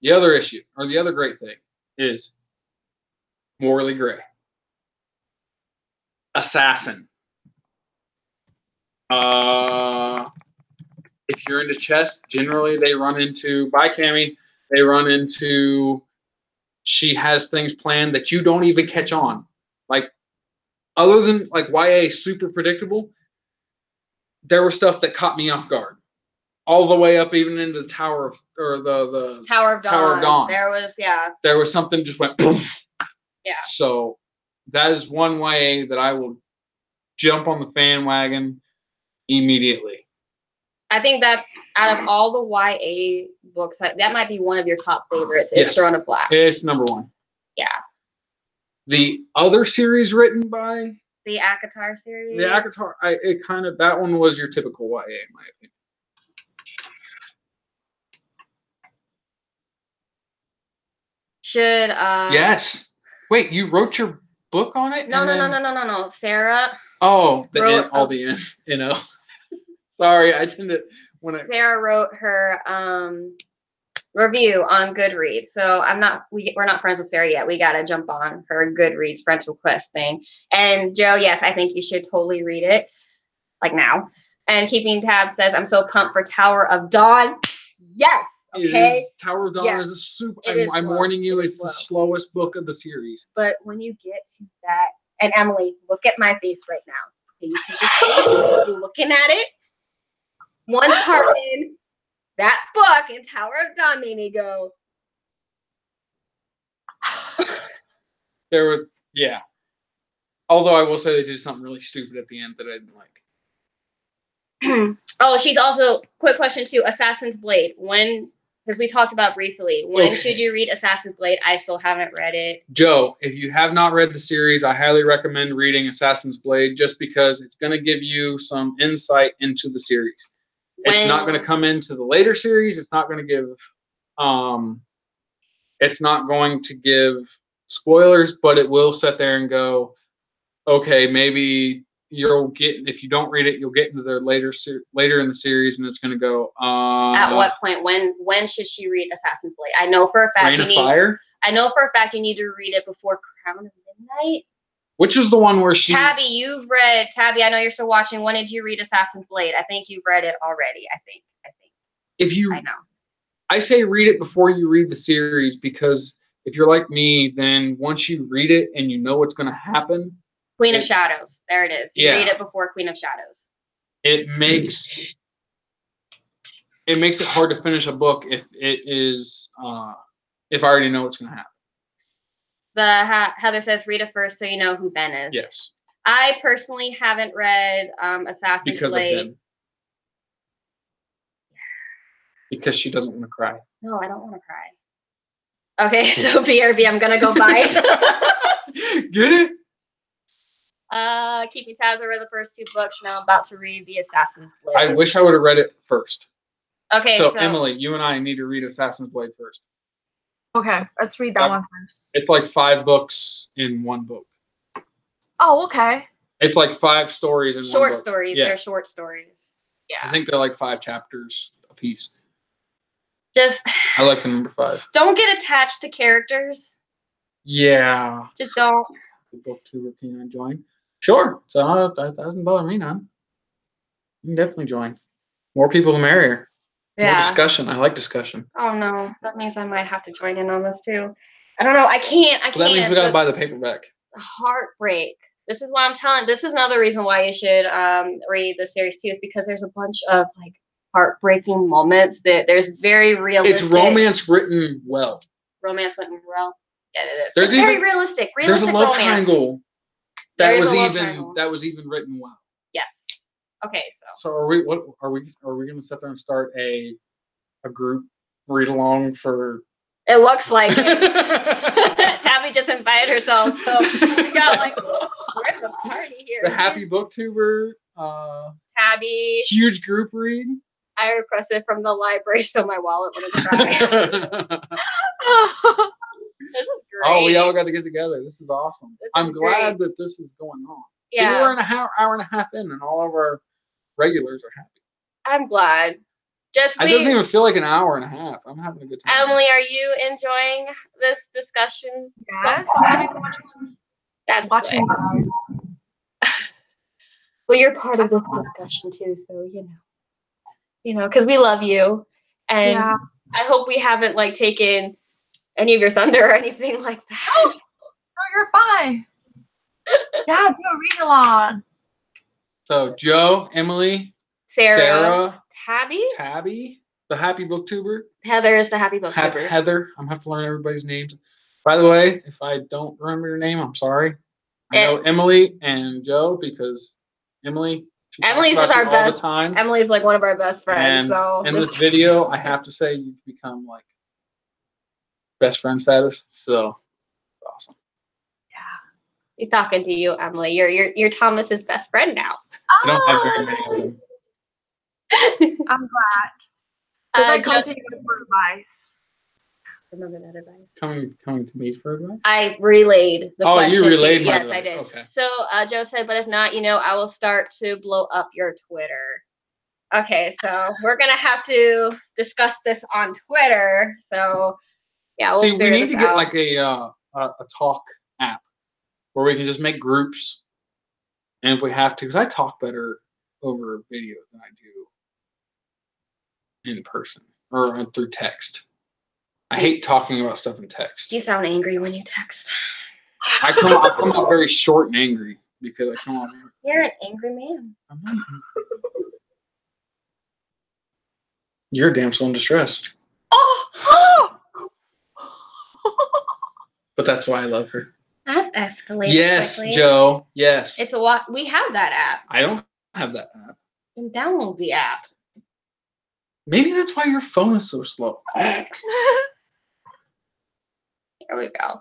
The other issue, or the other great thing, is Morally Gray. Assassin. If you're into chess, generally they run into, bye Cammy, they run into, she has things planned that you don't even catch on. Like, other than like YA super predictable, there was stuff that caught me off guard. All the way up even into the Tower of Tower of Dawn. There was something just went boom. Yeah. So that is one YA that I will jump on the fan wagon immediately. I think that's out of all the YA books, that might be one of your top favorites. Is Throne of Glass. It's number 1. Yeah. The other series written by the Akatar series. The Akatar, that one was your typical YA in my opinion. Should Yes. Wait, you wrote your book on it? No. Sarah. Oh, all the ends, you know. Sorry, I tend to Sarah wrote her review on Goodreads. So we're not friends with Sarah yet. We gotta jump on her Goodreads friends request thing. And Joe, yes, I think you should totally read it, like now. And Keeping Tab says, I'm so pumped for Tower of Dawn. Yes. Okay. Tower of Dawn is a super. I'm warning you, it's the slowest book of the series. But when you get to that, and Emily, look at my face right now. Okay, you see this face? You're looking at it. One part in that book in Tower of Dawn made me go. There were, yeah. Although I will say they did something really stupid at the end that I didn't like. Oh, she's also, quick question too, Assassin's Blade. When, because we talked about briefly, when should you read Assassin's Blade? I still haven't read it. Joe, if you have not read the series, I highly recommend reading Assassin's Blade just because it's going to give you some insight into the series. It's not going to come into the later series. It's not going to give, it's not going to give spoilers, but it will sit there and go, okay, maybe you'll get, if you don't read it, you'll get into the later in the series, and it's going to go. At what point? When should she read Assassin's Blade? I know for a fact Reign of Fire? I know for a fact you need to read it before Crown of Midnight. Which is the one where she... Tabby, you've read... Tabby, I know you're still watching. When did you read Assassin's Blade? I think you've read it already. I think. If you... I know. I say read it before you read the series, because if you're like me, then once you read it and you know what's going to happen... Queen of Shadows. There it is. You read it before Queen of Shadows. It makes it hard to finish a book if it is... if I already know what's going to happen. Heather says, read it first so you know who Ben is. Yes. I personally haven't read Assassin's Blade. Of Ben. Because she doesn't want to cry. No, I don't want to cry. Okay, so BRB, I'm going to go buy it. Get it? Keeping tabs. I read the first 2 books. Now I'm about to read The Assassin's Blade. I wish I would have read it first. Okay, so Emily, you and I need to read Assassin's Blade first. Okay, let's read that one first. It's like 5 books in one book. Oh, okay. It's like 5 stories in one book. Short stories. Yeah. They're short stories. Yeah. I think they're like 5 chapters a piece. Just... I like the number 5. Don't get attached to characters. Yeah. Just don't. The booktuber, can I join? Sure. So that doesn't bother me none. You can definitely join. More people, the merrier. Yeah. More discussion. I like discussion. Oh no, that means I might have to join in on this too. I don't know. I can't. Well, that means we gotta buy the paperback. Heartbreak. This is why I'm telling. This is another reason why you should read the series too, is because there's a bunch of like heartbreaking moments that there's very realistic. It's romance written well. Romance written well. Yeah, it is. There's it's very realistic. There's a love romance. Triangle that was even written well. Yes. Okay, so are we gonna sit there and start a group read along for? It looks like it. Tabby just invited herself, so we got like we're at the party here. The Happy Booktuber. Tabby. Huge group read. I requested from the library, so my wallet wouldn't cry. This is great. Oh, we all got to get together. This is awesome. I'm glad that this is going on. Yeah. So we're an hour and a half in, and all of our regulars are happy. I'm glad. It doesn't even feel like an hour and a half. I'm having a good time. Emily, are you enjoying this discussion? Yes, I'm having so much fun. That's watching. Well, you're part of this discussion too, so you know, because we love you, and I hope we haven't like taken any of your thunder or anything like that. No, you're fine. Yeah, do a read along. So Joe, Emily, Sarah, Tabby, the Happy Booktuber. Heather is the Happy Booktuber. Heather, I'm gonna have to learn everybody's names. By the way, if I don't remember your name, I'm sorry. I know Emily and Joe because Emily's is our best. All the time. Emily's like one of our best friends. And so in this video, I have to say you've become like best friend status. So awesome. He's talking to you, Emily. You're Thomas's best friend now. I don't have very many of them. I'm glad. Because I come to you for advice. Remember that advice. Coming to me for advice? I relayed the question. You relayed my Yes, advice. I did. Okay. So Joe said, but if not, I will start to blow up your Twitter. Okay, so we're gonna have to discuss this on Twitter. So yeah, we'll we need to get like a talk app where we can just make groups, and if we have to, because I talk better over video than I do in person or through text. I hate talking about stuff in text. You sound angry when you text. I come out very short and angry because I come out. You're an angry man. I'm not. You're a damsel in distress. Oh! But that's why I love her. That's escalated Yes, quickly. Joe. Yes. It's a lot. We have that app. I don't have that app. Then download the app. Maybe that's why your phone is so slow. There we go.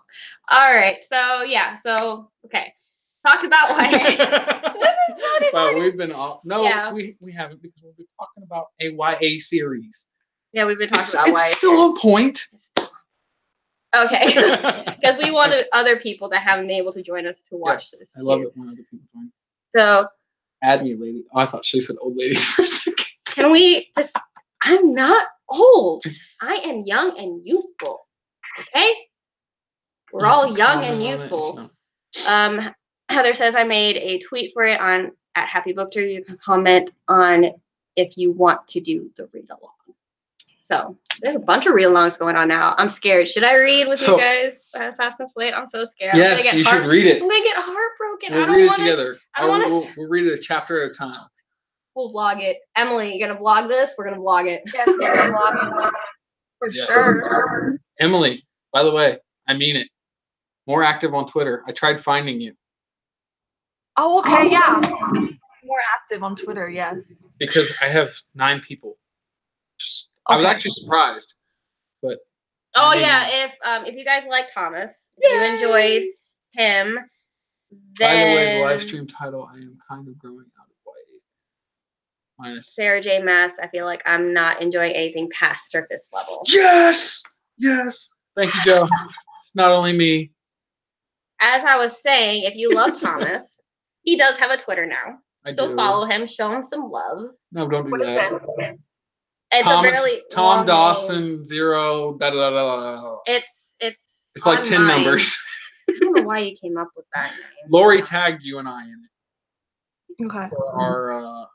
All right. So yeah. So okay. Talked about why. Wow, we've been off. No, Yeah. we haven't, because we'll be talking about a YA series. Yeah, we've been talking It's, about it's why. still on point. Okay. Because we wanted other people that haven't been able to join us to watch Yes, this. I love too. it when other people join. So Add me, lady. Oh, I thought she said old ladies for a second. can we just? I'm not old. I am young and youthful. Okay. We're all young and youthful. Heather says I made a tweet for it on at Happy Book Tour. You can comment on if you want to do the read along. So there's a bunch of read alongs going on now. I'm scared. Should I read with you guys? Assassin's Blade. I'm so scared. Yes, you should read it. I'm gonna get heartbroken. We'll I don't read it want to. together. I don't want to. We'll read it a chapter at a time. We'll vlog it. Emily, you gonna vlog this? We're gonna vlog it. Yes, we're gonna vlog it. For sure. Emily, by the way, I mean it. More active on Twitter. I tried finding you. Oh, okay, yeah. More active on Twitter, yes. Because I have 9 people. I was actually surprised, but. Oh yeah, if you guys like Thomas, if you enjoyed him, then. By the way, the live stream title, I am kind of growing out of YA. Minus Sarah J. Mass, I feel like I'm not enjoying anything past surface level. Yes! Yes! Thank you, Joe. It's not only me. As I was saying, if you love Thomas, he does have a Twitter now. I so do. follow him, show him some love. No, don't do that. It's Thomas, a barely Tom Dawson 0. Da, da, da, da. It's like 10 numbers. I don't know why you came up with that name. Lori tagged you and I in it. Okay. For our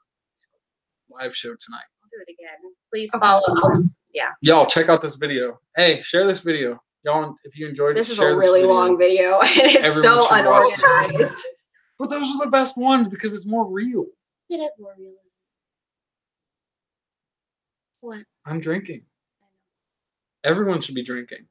live show tonight. I'll do it again. Please follow. Yeah. Y'all check out this video. Hey, share this video. Y'all, if you enjoyed it, this is a really long video, and it's Everyone so should watch unorganized. But those are the best ones because it's more real. It is more real. What? I'm drinking. Everyone should be drinking.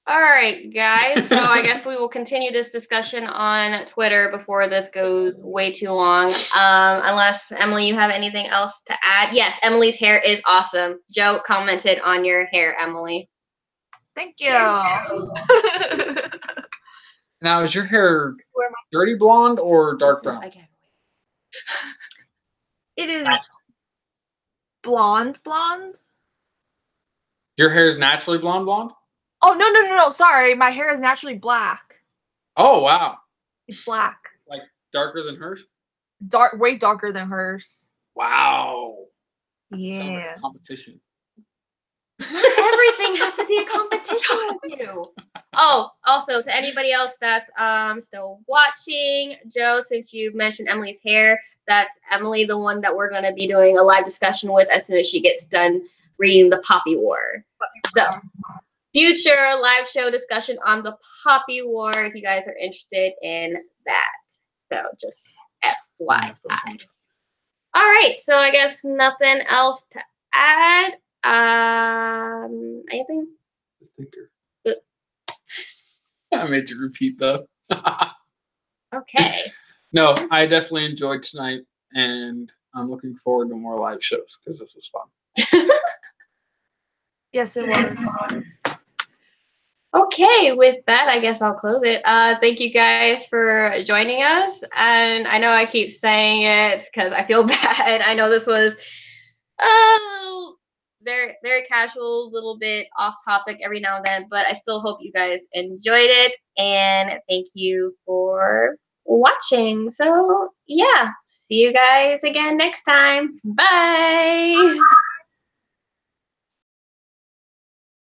All right, guys. So I guess we will continue this discussion on Twitter before this goes way too long. Unless, Emily, you have anything else to add? Yes, Emily's hair is awesome. Joe commented on your hair, Emily. Thank you. Now, is your hair dirty blonde or dark brown? It is blonde. Your hair is naturally blonde? Oh, no. Sorry. My hair is naturally black. Oh, wow. It's black. Like darker than hers? Way darker than hers. Wow. Yeah. Sounds like a competition. Not everything has to be a competition with you. Oh, also to anybody else that's still watching, Joe, since you mentioned Emily's hair, that's Emily, the one that we're going to be doing a live discussion with as soon as she gets done reading the Poppy War. So, future live show discussion on the Poppy War if you guys are interested in that. So, just FYI. All right, so I guess nothing else to add. Anything? The thinker. I made you repeat though. Okay. No, I definitely enjoyed tonight, and I'm looking forward to more live shows because this was fun. Yes, it was. Okay, with that, I guess I'll close it. Thank you guys for joining us. And I know I keep saying it because I feel bad. I know this was very, very casual, little bit off topic every now and then, but I still hope you guys enjoyed it. And thank you for watching. So, yeah, see you guys again next time. Bye.